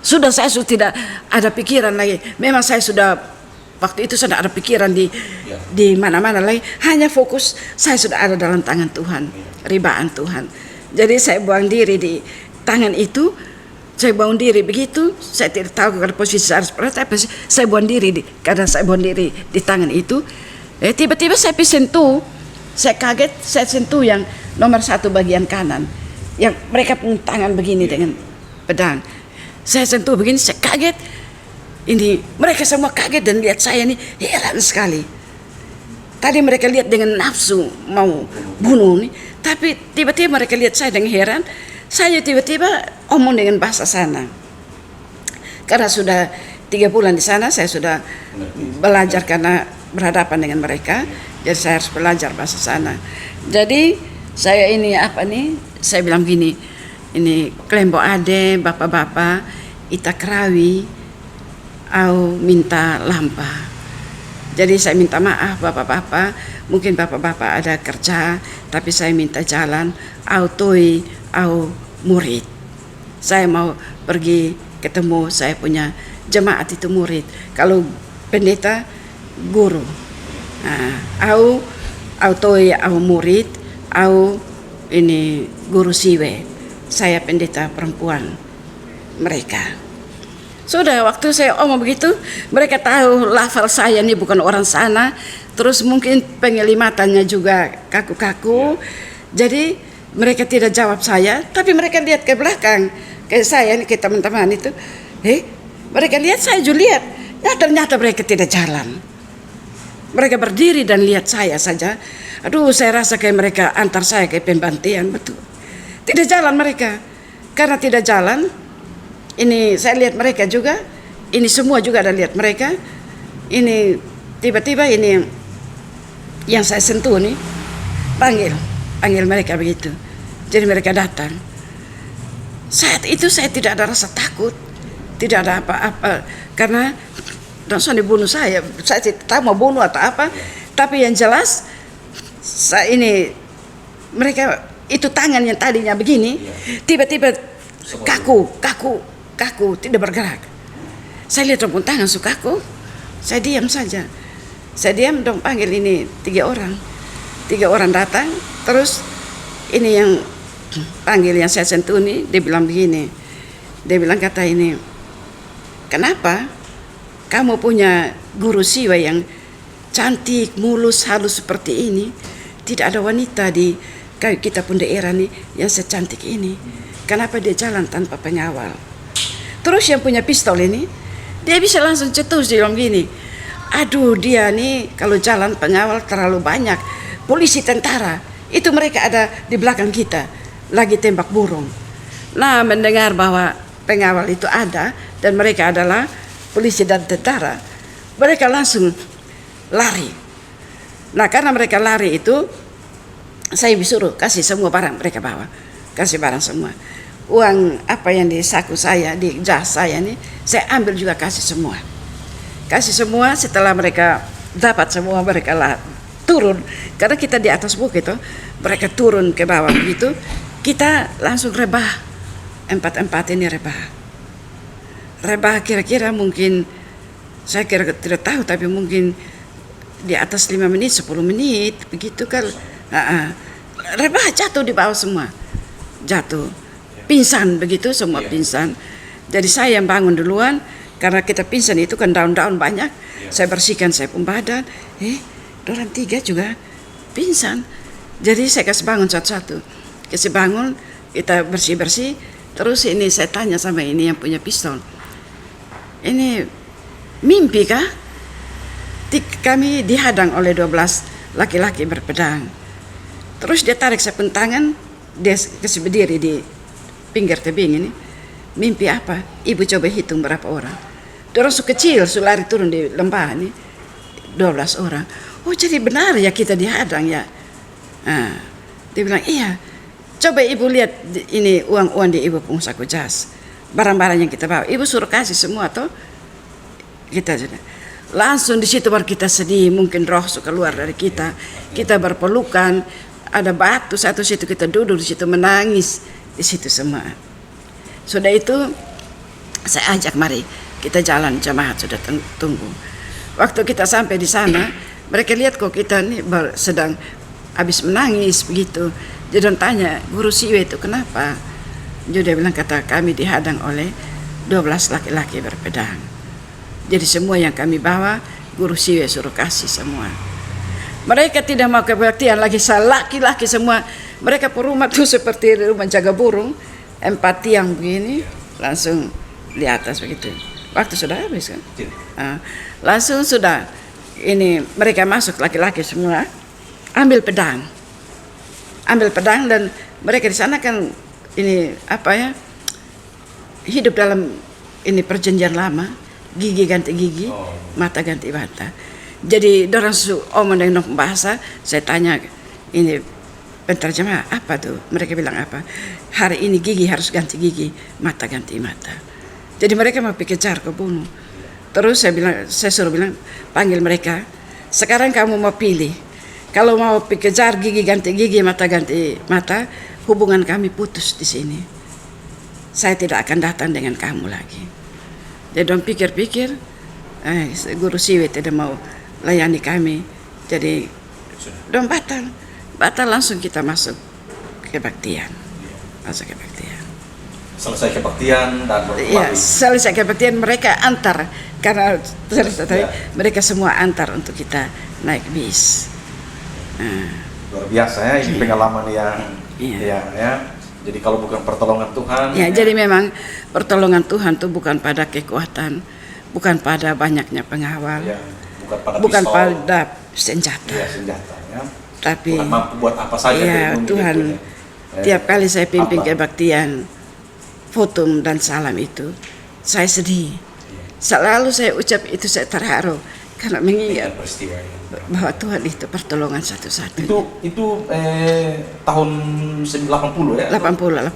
Sudah saya sudah tidak ada pikiran lagi. Memang saya sudah waktu itu sudah ada pikiran di mana-mana lagi. Hanya fokus saya sudah ada dalam tangan Tuhan, ribaan Tuhan. Jadi saya buang diri di tangan itu. Saya buang diri begitu, saya tidak tahu kalau posisi saya seperti apa. Saya buang diri karena saya buang diri di tangan itu. Tiba-tiba saya sentuh, saya kaget, saya sentuh yang nomor 1 bagian kanan, yang mereka punya tangan begini dengan pedang. Saya sentuh begini, saya kaget. Ini mereka semua kaget dan lihat saya ini heran sekali. Tadi mereka lihat dengan nafsu mau bunuh nih, tapi tiba-tiba mereka lihat saya dengan heran. Saya tiba-tiba omong dengan bahasa sana. Karena sudah 3 bulan di sana, saya sudah belajar karena berhadapan dengan mereka. Jadi saya harus belajar bahasa sana. Jadi saya ini saya bilang gini, ini kelembo ade, bapak-bapak, ita kerawi, au minta lampa. Jadi saya minta maaf bapak-bapak, mungkin bapak-bapak ada kerja, tapi saya minta jalan, au toi, au murid. Saya mau pergi ketemu saya punya jemaat itu murid. Kalau pendeta guru. Nah, au toi au murid, au ini guru siwe. Saya pendeta perempuan mereka. Sudah waktu saya omong begitu, mereka tahu lafal saya ini bukan orang sana. Terus mungkin pengelimatannya juga kaku-kaku. Jadi mereka tidak jawab saya, tapi mereka lihat ke belakang, ke saya, ke teman-teman itu. Mereka lihat saya juga lihat. Nah, ternyata mereka tidak jalan. Mereka berdiri dan lihat saya saja. Aduh, saya rasa kayak mereka antar saya ke pembantian, betul. Tidak jalan mereka. Karena tidak jalan, ini saya lihat mereka juga. Ini semua juga ada lihat mereka. Ini tiba-tiba ini yang saya sentuh nih, panggil mereka begitu. Jadi mereka datang. Saat itu saya tidak ada rasa takut, tidak ada apa-apa, karena langsung dibunuh saya tidak tahu mau bunuh atau apa. Tapi yang jelas saya ini mereka itu tangan yang tadinya begini, tiba-tiba kaku, tidak bergerak. Saya lihat rumpun tangan kaku, saya diam saja. Saya diam dong, panggil ini 3 orang datang. Terus ini yang panggil yang saya sentuh ini, dia bilang begini. Dia bilang kata ini, kenapa kamu punya guru siwa yang cantik, mulus, halus seperti ini, tidak ada wanita di kayak kita pun daerah nih yang secantik ini. Kenapa dia jalan tanpa pengawal? Terus yang punya pistol ini, dia bisa langsung cetus, dia bilang gini, aduh dia nih kalau jalan pengawal terlalu banyak, polisi tentara, itu mereka ada di belakang kita, lagi tembak burung. Nah mendengar bahwa pengawal itu ada dan mereka adalah polisi dan tentara, mereka langsung lari. Nah karena mereka lari itu, saya disuruh kasih semua barang mereka bawa, kasih barang semua. Uang apa yang di saku saya, di jas saya ini, saya ambil juga kasih semua. Kasih semua. Setelah mereka dapat semua, mereka lah turun. Karena kita di atas bukit itu, mereka turun ke bawah begitu, kita langsung rebah. Empat ini rebah. Rebah kira-kira mungkin, saya kira tidak tahu, tapi mungkin di atas 5 menit, 10 menit, begitu kan. Rebah jatuh di bawah semua. Jatuh. Pingsan begitu, semua pingsan. Jadi saya yang bangun duluan, karena kita pingsan itu kan daun-daun banyak. Saya bersihkan saya pun badan. Orang 3 juga pingsan. Jadi saya kasih bangun satu-satu. Kasih bangun, kita bersih-bersih. Terus ini saya tanya sama ini yang punya pistol. Ini mimpi kah? Kami dihadang oleh 12 laki-laki berpedang. Terus dia tarik saya pun tangan, dia kasih berdiri di pinggir tebing ini. Mimpi apa? Ibu coba hitung berapa orang. Dorang kecil, lari turun di lembah ini. 12 orang. Oh jadi benar ya kita dihadang ya. Dia bilang iya. Coba ibu lihat ini uang-uang di ibu pun saku jas. Barang-barang yang kita bawa. Ibu suruh kasih semua toh. Kita sudah. Langsung di situ baru kita sedih. Mungkin roh suka keluar dari kita. Kita berpelukan. Ada batu satu situ, kita duduk di situ menangis di situ semua. Sudah itu saya ajak mari kita jalan, jemaat sudah tunggu. Waktu kita sampai di sana, mereka lihat kok kita ini sedang habis menangis begitu. Jadi tanya, guru Siwe itu kenapa? Jadi dia bilang kata kami dihadang oleh 12 laki-laki berpedang. Jadi semua yang kami bawa guru Siwe suruh kasih semua. Mereka tidak mau kebaktian lagi, laki-laki semua. Mereka per rumah tuh seperti rumah jaga burung, 4 tiang begini, langsung di atas begitu. Waktu sudah habis kan? Langsung sudah, ini mereka masuk laki-laki semua, ambil pedang dan mereka di sana kan ini apa ya, hidup dalam ini perjanjian lama, gigi ganti gigi, mata ganti mata. Jadi dorang omong dengan bahasa, saya tanya ini penterjemah apa tuh? Mereka bilang apa? Hari ini gigi harus ganti gigi, mata ganti mata. Jadi mereka mau kejar ke bunuh. Terus saya suruh bilang panggil mereka. Sekarang kamu mau pilih. Kalau mau kejar gigi ganti gigi, mata ganti mata, hubungan kami putus di sini. Saya tidak akan datang dengan kamu lagi. Jadi dong pikir-pikir, guru Siwe tidak mau layani kami, jadi dong batal langsung kita masuk kebaktian, selesai kebaktian dan ya, selesai kebaktian mereka antar karena mereka semua antar untuk kita naik bis. Luar biasa ya, ini pengalaman yang ya. Jadi kalau bukan pertolongan Tuhan ya, jadi memang pertolongan Tuhan itu bukan pada kekuatan, bukan pada banyaknya pengawal, bukan pada senjata, ya. Tapi Tuhan mampu buat apa saja. Ya Tuhan, tiap kali saya pimpin kebaktian Fotum dan Salam itu, saya sedih. Selalu saya ucap itu, saya terharu karena mengingat bahwa Tuhan itu pertolongan satu-satunya. Itu tahun 80 ya? 80 ya.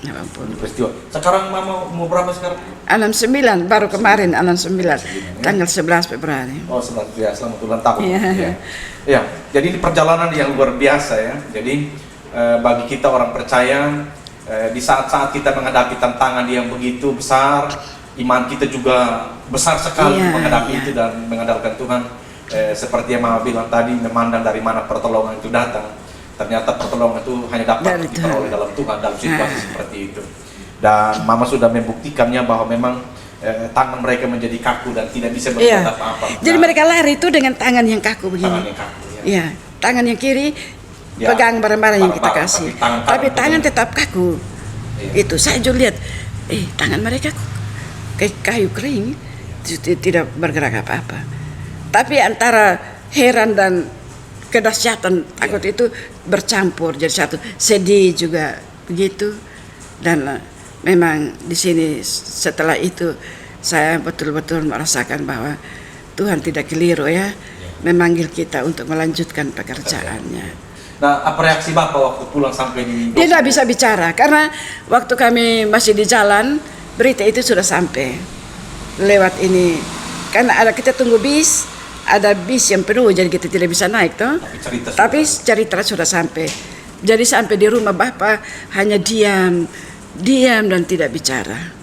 80. Peristiwa. Sekarang Mama mau berapa sekarang? 69, baru kemarin 69, tanggal 11 Februari. Oh, selamat ya, selamat ulang tahun. Ya, jadi ini perjalanan yang luar biasa ya. Jadi bagi kita orang percaya, di saat-saat kita menghadapi tantangan yang begitu besar, iman kita juga besar sekali menghadapi itu dan mengandalkan Tuhan. Seperti yang Mama bilang tadi, memandang dari mana pertolongan itu datang. Ternyata pertolongan itu hanya dapat diperoleh dalam Tuhan dalam situasi seperti itu. Dan Mama sudah membuktikannya bahwa memang tangan mereka menjadi kaku dan tidak bisa berbuat apa-apa. Jadi mereka lari itu dengan tangan yang kaku begini. Tangan yang kaku, ya. Tangan yang kiri pegang barang-barang yang kita kasih. Tapi tangan tetap kaku. Itu saya juga lihat, tangan mereka kayak kayu kering, tidak bergerak apa-apa. Tapi antara heran dan kedahsyatan takut itu bercampur jadi satu. Sedih juga begitu. Dan memang di sini setelah itu saya betul-betul merasakan bahwa Tuhan tidak keliru ya, memanggil kita untuk melanjutkan pekerjaannya. Nah, apa reaksi Bapak waktu pulang sampai di Dia tidak bisa bicara karena waktu kami masih di jalan berita itu sudah sampai lewat ini. Karena kita tunggu bis, ada bis yang penuh jadi kita tidak bisa naik toh. Tapi cerita sudah sampai. Jadi sampai di rumah Bapak hanya diam dan tidak bicara.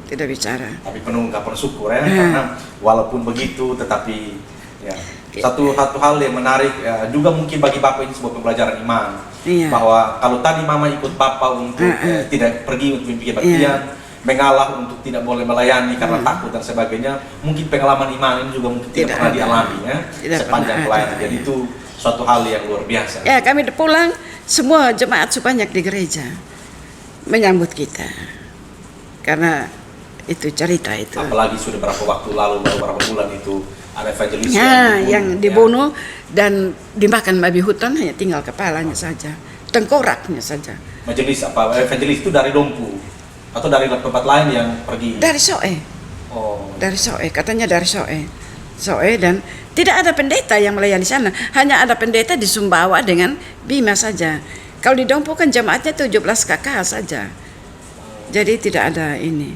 Tidak bicara. Tapi penuh ungkapan syukur ya, karena walaupun begitu tetapi ya satu hal yang menarik juga mungkin bagi Bapak ini sebuah pembelajaran iman. Bahwa kalau tadi Mama ikut Bapak untuk tidak pergi untuk mimpi kebaktian, mengalah untuk tidak boleh melayani karena takut dan sebagainya, mungkin pengalaman iman ini juga mungkin tidak pernah dialami ya sepanjang pelayanan. Jadi itu suatu hal yang luar biasa. Ya, kami pulang semua jemaat sebanyak di gereja menyambut kita karena itu cerita itu. Apalagi sudah berapa waktu lalu, beberapa bulan itu ada evangelis yang dibunuh dan dimakan babi hutan, hanya tinggal kepalanya saja, tengkoraknya saja. Majelis apa? Evangelis itu dari Dompu atau dari tempat lain yang pergi? Dari Soe. Oh. Dari Soe, katanya dari Soe. Soe, dan tidak ada pendeta yang melayani sana, hanya ada pendeta di Sumbawa dengan Bima saja. Kalau di Dompu kan jemaatnya 17 kakak saja. Jadi tidak ada ini.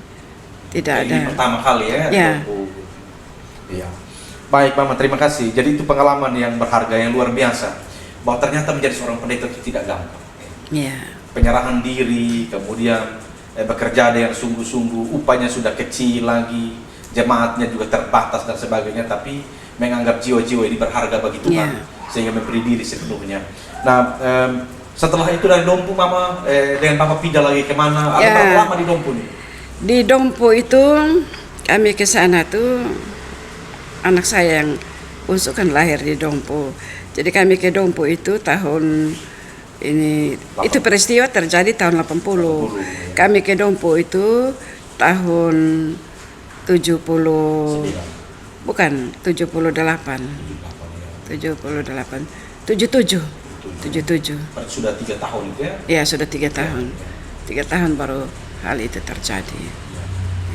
Tidak jadi ada. Pertama kali ya. Dompu. Iya. Baik Mama, terima kasih. Jadi itu pengalaman yang berharga, yang luar biasa. Bahwa ternyata menjadi seorang pendeta itu tidak gampang. Iya. Penyerahan diri, kemudian bekerja dengan sungguh-sungguh, upahnya sudah kecil lagi, jemaatnya juga terbatas dan sebagainya, tapi menganggap jiwa-jiwa ini berharga bagi Tuhan, sehingga memberi diri sepenuhnya. Nah, setelah itu dari Dompu Mama dengan Bapak pindah lagi kemana? Ada berapa lama di Dompu nih? Di Dompu itu kami ke sana tuh, anak saya yang bungsu kan lahir di Dompu. Jadi kami ke Dompu itu tahun ini, itu peristiwa terjadi tahun 80. Kami ke Dompu itu tahun 70, bukan 78, 77. Sudah 3 tahun itu ya? Ya, sudah 3 tahun. 3 tahun baru hal itu terjadi.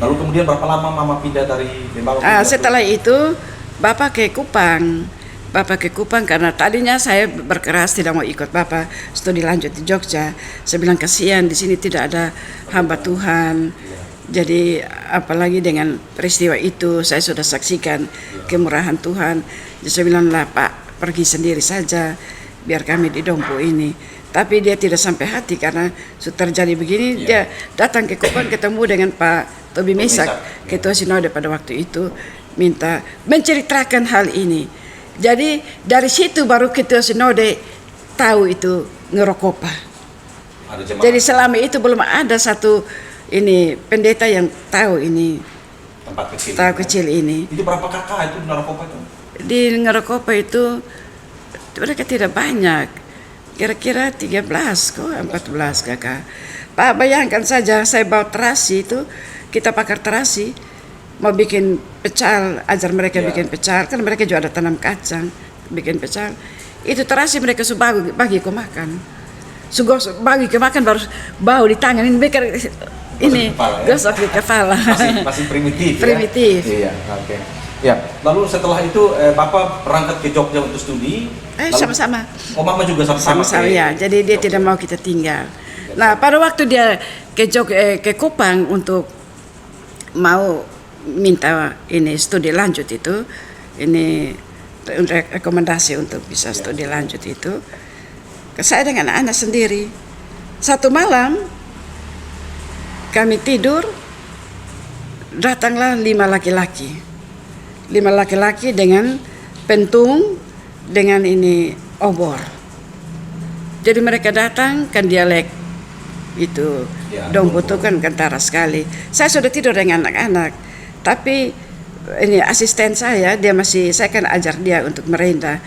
Lalu kemudian berapa lama Mama pindah dari setelah itu Bapak ke Kupang. Bapak ke Kupang karena tadinya saya berkeras tidak mau ikut Bapak studi lanjut di Jogja. Saya bilang kasihan di sini tidak ada hamba Tuhan. Jadi apalagi dengan peristiwa itu saya sudah saksikan kemurahan Tuhan. Jadi saya bilang lah Pak, pergi sendiri saja biar kami di Dompu ini. Tapi dia tidak sampai hati karena sudah terjadi begini. Dia datang ke Kupang ketemu dengan Pak Tobi Mesak, Ketua Sinode pada waktu itu, minta menceritakan hal ini. Jadi dari situ baru Ketua Sinode tahu itu Ngerokopa. Jadi selama itu belum ada satu ini pendeta yang tahu ini tempat kecil. Tahu kecil ini. Itu berapa kakak itu Ngerokopa itu? Di Ngerokopa itu mereka tidak banyak. Kira-kira 13 kok, 14 kakak. Pak, bayangkan saja saya bawa terasi itu, kita pakar terasi, mau bikin pecal, ajar mereka bikin pecal, kan mereka juga ada tanam kacang, bikin pecal. Itu terasi mereka sudah bagi ke makan. Sudah bagi ke makan baru bau di tangan ini mereka ini gosok di kepala. Masih primitif. Primitif. Ya? Iya, oke. Ya, lalu setelah itu Bapak berangkat ke Jogja untuk studi. Sama-sama. Oh, Mama juga sama-sama. Sama-sama ya. Jadi dia tidak mau kita tinggal. Nah, pada waktu dia ke Kupang untuk mau minta ini studi lanjut itu, ini rekomendasi untuk bisa studi lanjut itu, saya dengan anak sendiri. Satu malam kami tidur, datanglah 5 laki-laki. 5 laki-laki dengan pentung, dengan ini obor. Jadi mereka datang kan dialek itu Dompu itu kan kentara sekali. Saya sudah tidur dengan anak-anak, tapi ini asisten saya saya kan ajar dia untuk merenda.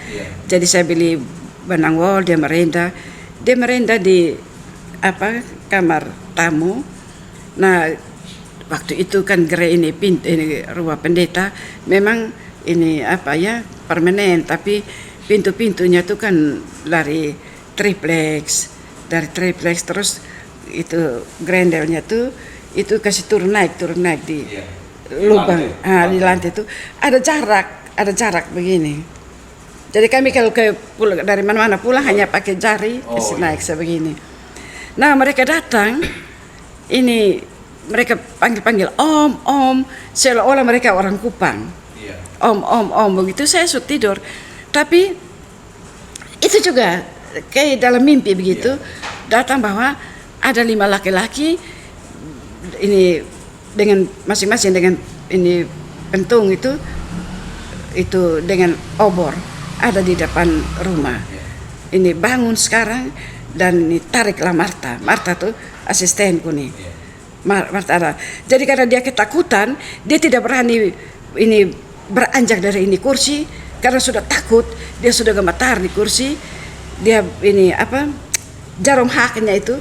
Jadi saya beli benang wol, dia merenda di kamar tamu. Nah waktu itu kan gerai ini rumah pendeta memang ini apa ya permanen, tapi pintu-pintunya tuh kan dari triplex terus itu grendelnya tuh itu kasih turun naik di lubang di lantai itu ada jarak begini. Jadi kami kalau dari mana-mana pulang hanya pakai jari kasih naik sebegini. Nah mereka datang, ini mereka panggil om, seolah-olah mereka orang Kupang. Om begitu saya sudah tidur. Tapi itu juga kayak dalam mimpi begitu datang bahwa ada 5 laki-laki ini dengan masing-masing dengan ini pentung itu dengan obor ada di depan rumah. Ini bangun sekarang dan ini tariklah Marta tuh asistenku nih. Marta ada. Jadi karena dia ketakutan, dia tidak berani ini beranjak dari ini kursi karena sudah takut, dia sudah gemetar di kursi. Dia ini apa? Jarum haknya itu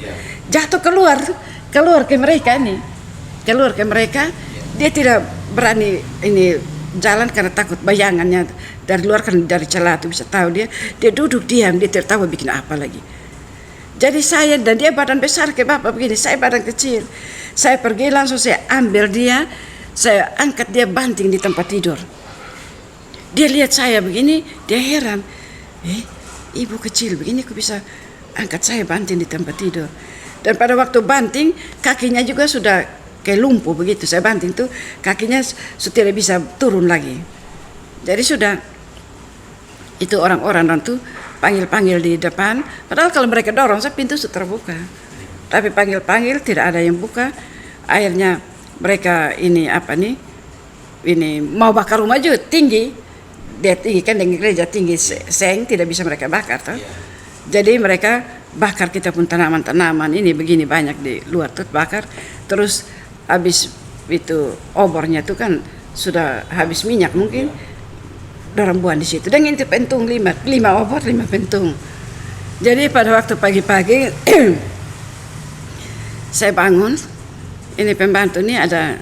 jatuh keluar ke mereka nih. Keluar ke mereka, dia tidak berani ini jalan karena takut bayangannya dari luar kan dari celah itu bisa tahu dia duduk diam, dia tidak tahu bikin apa lagi. Jadi saya dan dia badan besar kayak bapak begini, saya badan kecil. Saya pergi langsung saya ambil dia, saya angkat dia banting di tempat tidur. Dia lihat saya begini, dia heran. Ibu kecil begini kok bisa angkat saya banting di tempat tidur. Dan pada waktu banting kakinya juga sudah kayak lumpuh begitu. Saya banting tuh kakinya sudah tidak bisa turun lagi. Jadi sudah itu orang-orang tuh panggil-panggil di depan. Padahal kalau mereka dorong saya pintu sudah terbuka. Tapi panggil-panggil tidak ada yang buka. Akhirnya mereka ini mau bakar rumah juga tinggi. Dia tinggi kan dengan gereja tinggi, seng tidak bisa mereka bakar toh. Jadi mereka bakar kita pun tanaman-tanaman ini begini banyak di luar tuh bakar. Terus habis itu obornya itu kan sudah habis minyak mungkin dorong buang di situ. Dan itu pentung 5 obor 5 pentung. Jadi pada waktu pagi-pagi saya bangun, ini pembantu ini ada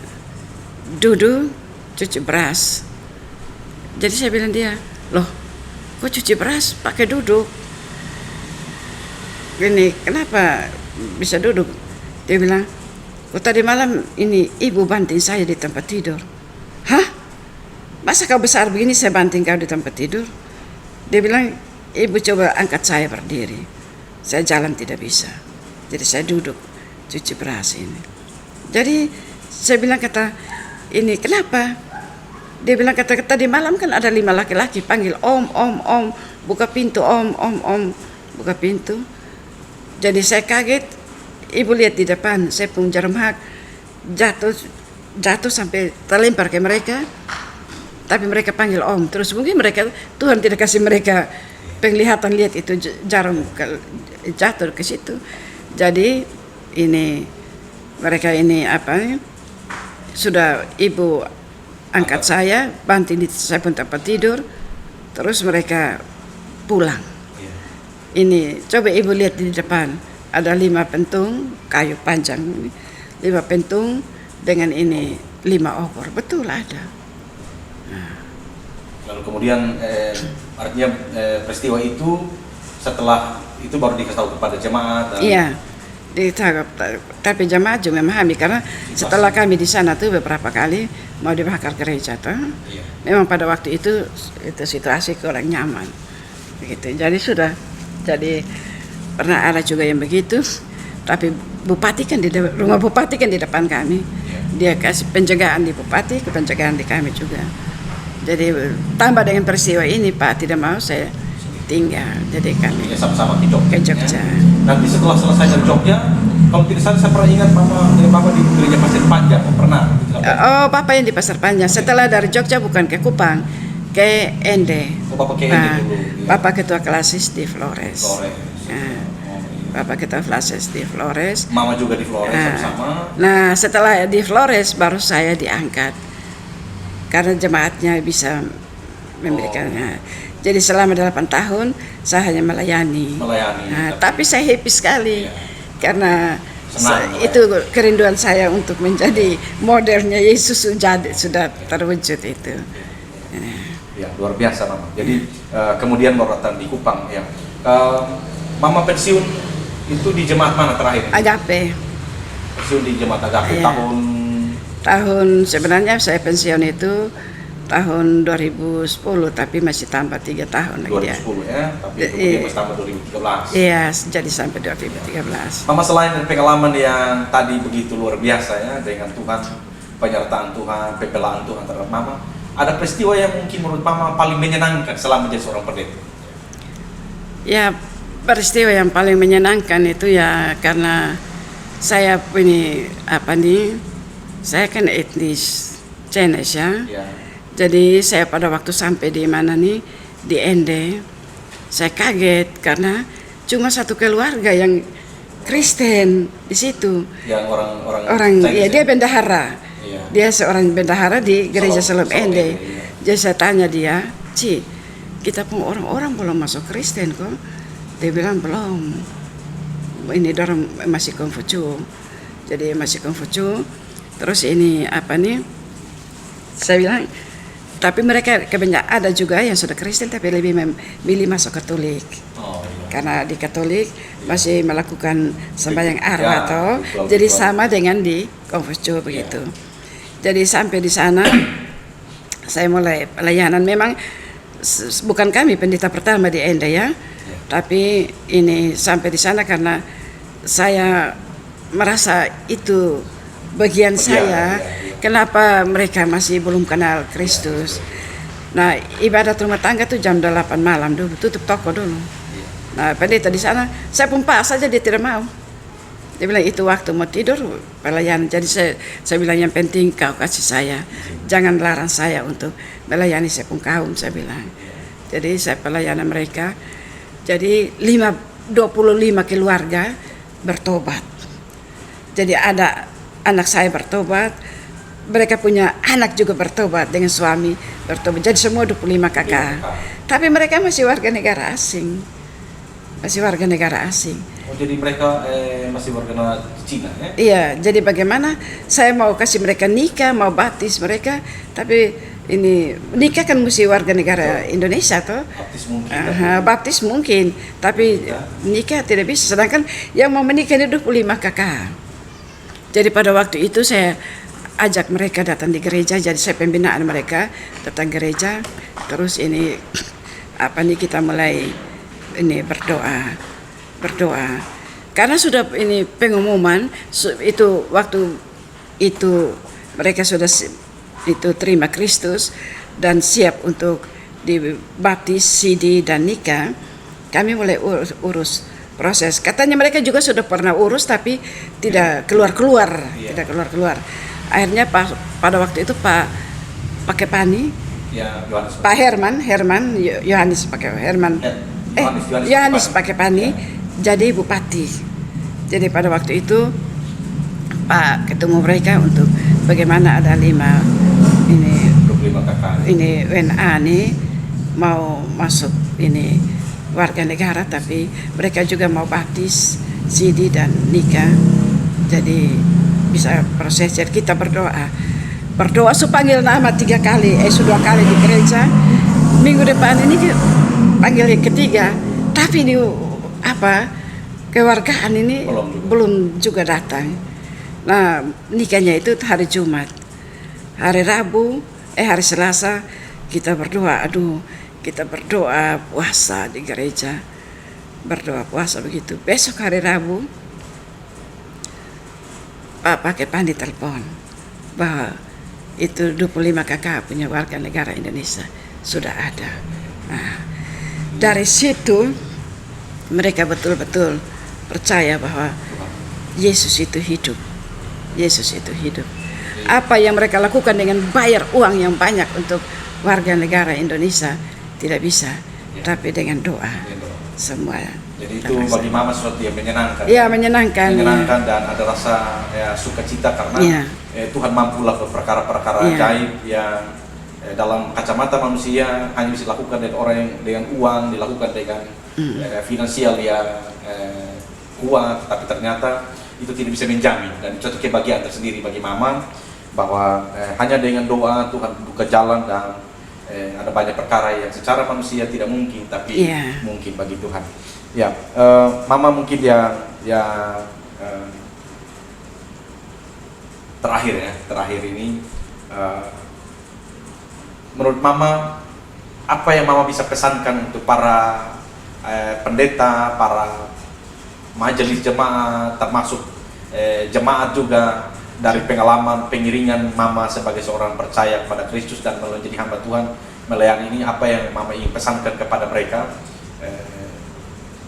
duduk cuci beras. Jadi saya bilang dia, loh kok cuci beras pakai duduk? Gini, kenapa bisa duduk? Dia bilang, kok tadi malam ini ibu banting saya di tempat tidur. Hah? Masa kau besar begini saya banting kau di tempat tidur? Dia bilang, ibu coba angkat saya berdiri. Saya jalan tidak bisa. Jadi saya duduk cuci beras ini. Jadi saya bilang kata, ini kenapa? Dia bilang kata tadi malam kan ada 5 laki-laki panggil om, buka pintu om, buka pintu. Jadi saya kaget, ibu lihat di depan, saya pun jarum hak jatuh sampai terlempar ke mereka. Tapi mereka panggil om, terus mungkin mereka Tuhan tidak kasih mereka penglihatan lihat itu jarum jatuh ke situ. Jadi ini mereka ini sudah ibu angkat saya, banting di saya pun tempat tidur, terus mereka pulang. Ini coba ibu lihat di depan ada 5 pentung kayu panjang, 5 pentung dengan ini 5 obor, betul ada. Lalu kemudian artinya peristiwa itu setelah itu baru dikasih tahu kepada jemaat. Iya, tapi jemaat juga memahami karena setelah kami di sana tuh beberapa kali mau dibakar gereja tuh. Memang pada waktu itu situasi kurang nyaman, begitu. Jadi pernah ada juga yang begitu. Tapi bupati kan rumah bupati kan di depan kami. Dia kasih penjagaan di bupati, penjagaan di kami juga. Jadi tambah dengan peristiwa ini Pak tidak mau saya tinggal. Jadi kami sama-sama ke Jogja. Ya. Nanti setelah selesai dari Jogja, kalau tidak salah saya pernah ingat Papa di gereja Pasir Panjang, pernah. Oh, Papa yang di Pasir Panjang. Setelah dari Jogja bukan ke Kupang, ke Ende. Oh, Papa ke Ende dulu. Ya. Papa ketua klasis di Flores. Papa ketua klasis di Flores. Mama juga di Flores sama. Nah, setelah di Flores baru saya diangkat. Karena jemaatnya bisa memberikannya. Jadi selama 8 tahun saya hanya melayani. Tapi saya happy sekali karena itu kerinduan saya untuk menjadi modelnya Yesus sudah terwujud itu. Ya, luar biasa Mama. Jadi kemudian baru datang di Kupang ya. Mama pensiun itu di jemaat mana terakhir? Agape. Pensiun di jemaat Agape Iya. tahun Sebenarnya saya pensiun itu tahun 2010, tapi masih tambah 3 tahun lagi ya. 2010 ya, tapi Iya. kemudian masih tambah 2013. Iya, jadi sampai 2013. Mama, selain dari pengalaman yang tadi begitu luar biasa ya dengan Tuhan, penyertaan Tuhan, pembelaan Tuhan terhadap Mama, ada peristiwa yang mungkin menurut Mama paling menyenangkan selama menjadi seorang pendeta? Ya, peristiwa yang paling menyenangkan itu ya karena saya punya saya kan etnis Chinese ya. Ya. Jadi saya pada waktu sampai di mana nih, di Ende, saya kaget karena cuma satu keluarga yang Kristen di situ. Yang orang Ya dia bendahara. Iya. Dia seorang bendahara di gereja Shalom Ende. Iya. Jadi saya tanya dia, Ci, kita pun orang-orang belum masuk Kristen kok. Dia bilang belum. Ini dorong masih Kongfucu. Jadi masih Kongfucu. Terus ini saya bilang, tapi mereka kebanyakan ada juga yang sudah Kristen tapi lebih memilih masuk Katolik. Oh, iya. Karena di Katolik masih melakukan sembahyang arwah Ya, atau betul, jadi betul. sama dengan di Kongfucu begitu. Jadi sampai di sana saya mulai pelayanan. Memang bukan kami pendeta pertama di Ende ya, tapi ini sampai di sana karena saya merasa itu bagian saya. Ya. Kenapa mereka masih belum kenal Kristus? Nah, ibadat rumah tangga tuh jam 8 malam dulu, tutup toko dulu. Nah, pendeta di sana, saya pun pas saja dia tidak mau. Dia bilang itu waktu mau tidur pelayanan. Jadi saya bilang yang penting kau kasih saya, jangan larang saya untuk melayani sepung kaum, saya bilang. Jadi saya pelayanan mereka. Jadi 25 keluarga bertobat. Jadi ada anak saya bertobat, mereka punya anak juga bertobat dengan suami bertobat. Jadi semua 25 kakak. Tapi mereka masih warga negara asing. Masih warga negara asing. Oh, jadi mereka masih warga Cina ya? Iya, jadi bagaimana saya mau kasih mereka nikah, mau baptis mereka, tapi ini nikah kan mesti warga negara Indonesia toh. Baptis mungkin. Baptis mungkin, tapi nikah tidak bisa. Sedangkan yang mau menikah ini 25 kakak. Jadi pada waktu itu saya ajak mereka datang di gereja, jadi saya pembinaan mereka datang gereja, terus ini kita mulai ini berdoa, karena sudah ini pengumuman itu waktu itu mereka sudah itu terima Kristus dan siap untuk dibaptis, CD dan nikah. Kami mulai urus proses. Katanya mereka juga sudah pernah urus tapi tidak keluar-keluar, tidak keluar-keluar. Akhirnya pada waktu itu Pak Kepani, Pak Herman Yohanes Yohanes Pak Kepani jadi bupati. Jadi pada waktu itu Pak ketemu mereka untuk bagaimana ada 25 ini WNA nih mau masuk ini warga negara, tapi mereka juga mau baptis, CD dan nikah. Jadi bisa proses. Jadi kita berdoa panggil nama 3 kali, 2 kali di gereja. Minggu depan ini panggil yang ketiga, tapi ini kewargaan ini belum juga datang. Nah, nikahnya itu hari Jumat. Hari Rabu, hari Selasa kita berdoa. Kita berdoa puasa di gereja. Berdoa puasa begitu. Besok hari Rabu Pak Kepani telepon bahwa itu 25 kakak punya warga negara Indonesia sudah ada. Nah, dari situ mereka betul-betul percaya bahwa Yesus itu hidup. Yesus itu hidup. Apa yang mereka lakukan dengan bayar uang yang banyak untuk warga negara Indonesia tidak bisa, tapi dengan doa semua. Jadi itu bagi Mama sesuatu yang menyenangkan. Iya, menyenangkan. Menyenangkan dan ada rasa sukacita karena Tuhan mampu lakukan perkara-perkara ajaib yang dalam kacamata manusia hanya bisa dilakukan dengan orang yang dengan uang, dilakukan dengan finansial yang kuat, tapi ternyata itu tidak bisa menjamin, dan suatu kebahagiaan tersendiri bagi Mama bahwa hanya dengan doa Tuhan buka jalan dan ada banyak perkara yang secara manusia tidak mungkin, tapi Iya. mungkin bagi Tuhan. Ya, Mama mungkin yang terakhir ini, menurut Mama apa yang Mama bisa pesankan untuk para pendeta, para majelis jemaat, termasuk jemaat juga, dari pengalaman pengiringan Mama sebagai seorang percaya kepada Kristus dan menjadi hamba Tuhan melayani ini, apa yang Mama ingin pesankan kepada mereka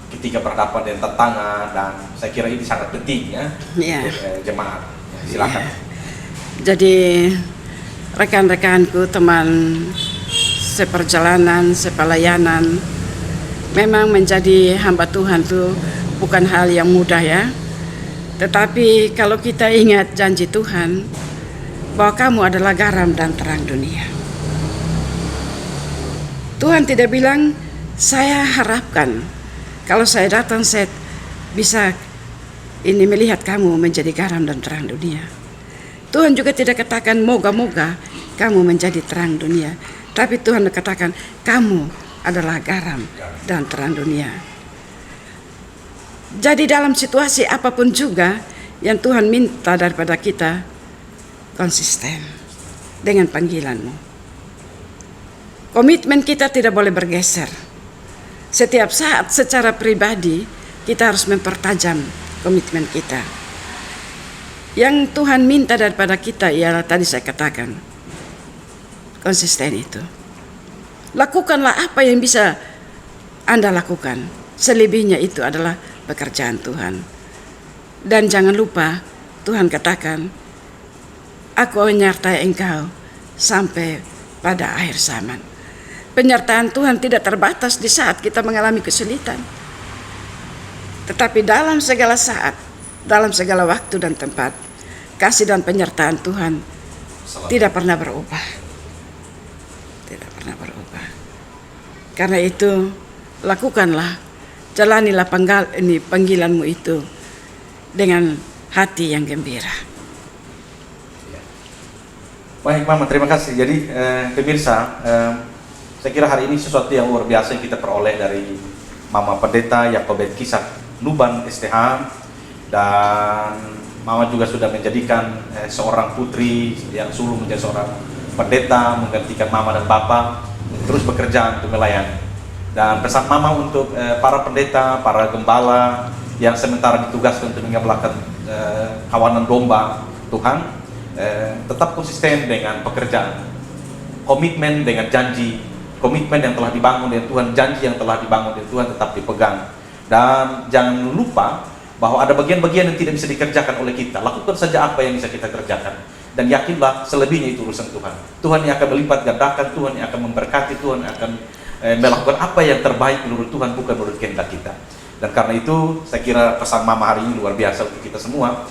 ketika berhadapan dengan tantangan, dan saya kira ini sangat penting ya Iya. untuk jemaat. Ya, silakan. Iya. Jadi rekan-rekanku, teman seperjalanan, sepelayanan, memang menjadi hamba Tuhan itu bukan hal yang mudah ya. Tetapi kalau kita ingat janji Tuhan bahwa kamu adalah garam dan terang dunia. Tuhan tidak bilang saya harapkan kalau saya datang saya bisa ini melihat kamu menjadi garam dan terang dunia. Tuhan juga tidak katakan moga-moga kamu menjadi terang dunia, tapi Tuhan katakan kamu adalah garam dan terang dunia. Jadi dalam situasi apapun juga yang Tuhan minta daripada kita, konsisten dengan panggilanmu. Komitmen kita tidak boleh bergeser. Setiap saat secara pribadi kita harus mempertajam komitmen kita. Yang Tuhan minta daripada kita ialah tadi saya katakan, konsisten itu. Lakukanlah apa yang bisa Anda lakukan. Selebihnya itu adalah pekerjaan Tuhan. Dan jangan lupa Tuhan katakan, aku menyertai engkau sampai pada akhir zaman. Penyertaan Tuhan tidak terbatas di saat kita mengalami kesulitan, tetapi dalam segala saat, dalam segala waktu dan tempat, kasih dan penyertaan Tuhan tidak pernah berubah. Tidak pernah berubah. Karena itu lakukanlah, jalanilah panggilanmu itu dengan hati yang gembira. Baik Mama, terima kasih. Jadi pemirsa, saya kira hari ini sesuatu yang luar biasa yang kita peroleh dari Mama Pendeta Yakobet Kisah Nuban STH, dan Mama juga sudah menjadikan seorang putri yang sulung menjadi seorang pendeta, menggantikan Mama dan Papa terus bekerja untuk melayani. Dan pesan Mama untuk para pendeta, para gembala yang sementara ditugaskan untuk menggembalakan kawanan domba Tuhan, tetap konsisten dengan pekerjaan, komitmen dengan janji, komitmen yang telah dibangun dengan Tuhan, janji yang telah dibangun dengan Tuhan tetap dipegang. Dan jangan lupa bahwa ada bagian-bagian yang tidak bisa dikerjakan oleh kita. Lakukan saja apa yang bisa kita kerjakan, dan yakinlah selebihnya itu urusan Tuhan. Tuhan yang akan melipat gandakan, Tuhan yang akan memberkati, Tuhan yang akan melakukan apa yang terbaik menurut Tuhan, bukan menurut kehendak kita. Dan karena itu saya kira pesan Mama hari ini luar biasa untuk kita semua,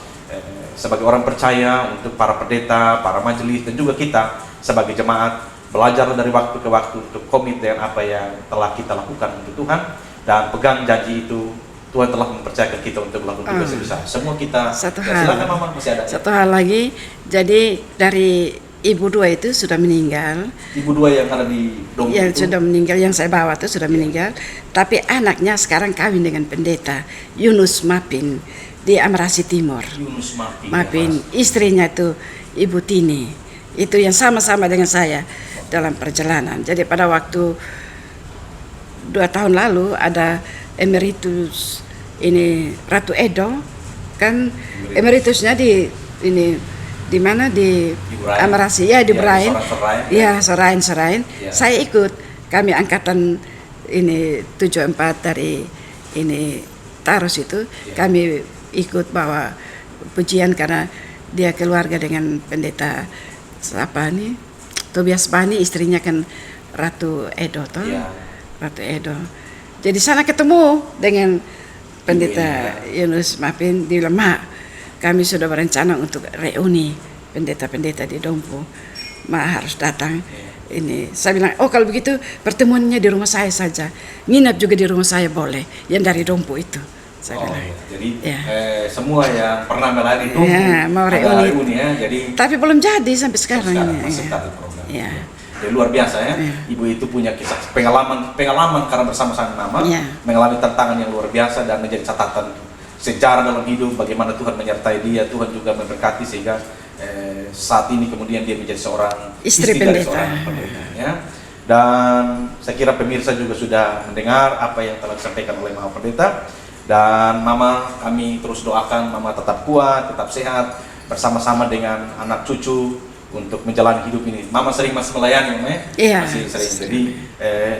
sebagai orang percaya, untuk para pendeta, para majelis, dan juga kita sebagai jemaat, belajar dari waktu ke waktu untuk komit dengan apa yang telah kita lakukan untuk Tuhan, dan pegang janji itu. Tuhan telah mempercayakan kita untuk melakukan tugas besar. Semua kita. Silakan Mama, masih ada. Satu hal lagi, jadi dari ibu dua itu sudah meninggal. Ibu dua yang ada di Dompu Yang itu sudah meninggal, yang saya bawa itu sudah meninggal. Tapi anaknya sekarang kawin dengan pendeta Yunus Mapin di Amrasi Timur. Yunus Mapin, istrinya itu Ibu Tini. Itu yang sama-sama dengan saya dalam perjalanan. Jadi pada waktu 2 tahun lalu ada emeritus ini Ratu Edo, kan emeritusnya di mana di Amrasi ya, di Brain ya, Serain. Ya. Saya ikut, kami angkatan ini 74 dari ini Tarus itu, kami ikut bawa pujian karena dia keluarga dengan pendeta siapa nih, Tobias Bani, istrinya kan Ratu Edo toh. Ya. Ratu Edo. Jadi sana ketemu dengan pendeta Yunus Mapin di Lemak. Kami sudah berencana untuk reuni pendeta-pendeta di Dompu. Harus datang. Ini saya bilang, oh kalau begitu pertemuannya di rumah saya saja. Nginap juga di rumah saya boleh, yang dari Dompu itu. Saya bilang. Jadi Ya. semua yang pernah melayani Dompu Ya, mau reuni. ya. Jadi tapi belum jadi sampai sekarang ini. masih target program. Ya. Jadi luar biasa ya. Iya. Ibu itu punya kisah pengalaman karena bersama-sama Mama, Iya. mengalami tantangan yang luar biasa dan menjadi catatan sejarah dalam hidup bagaimana Tuhan menyertai dia, Tuhan juga memberkati sehingga saat ini kemudian dia menjadi seorang Istri dari pendeta. seorang pendeta ya. Dan saya kira pemirsa juga sudah mendengar apa yang telah disampaikan oleh Mama Pendeta. Dan Mama, kami terus doakan Mama tetap kuat, tetap sehat, bersama-sama dengan anak cucu untuk menjalani hidup ini. Mama masih melayani, Mama ya? Iya. Masih sering. Jadi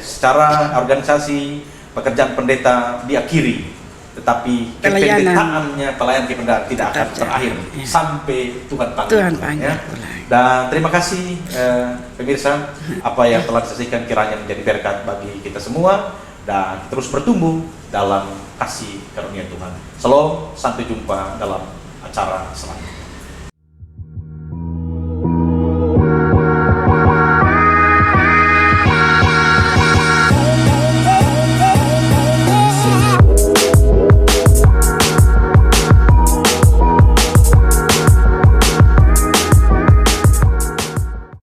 secara organisasi pekerjaan pendeta diakhiri, tetapi kependetaannya, pelayanan kependeta tidak akan terakhir sampai Tuhan panggil. Tuhan panggil. Ya. Dan terima kasih pemirsa, apa yang telah disaksikan kiranya menjadi berkat bagi kita semua dan terus bertumbuh dalam kasih karunia Tuhan. Shalom, sampai jumpa dalam acara selanjutnya.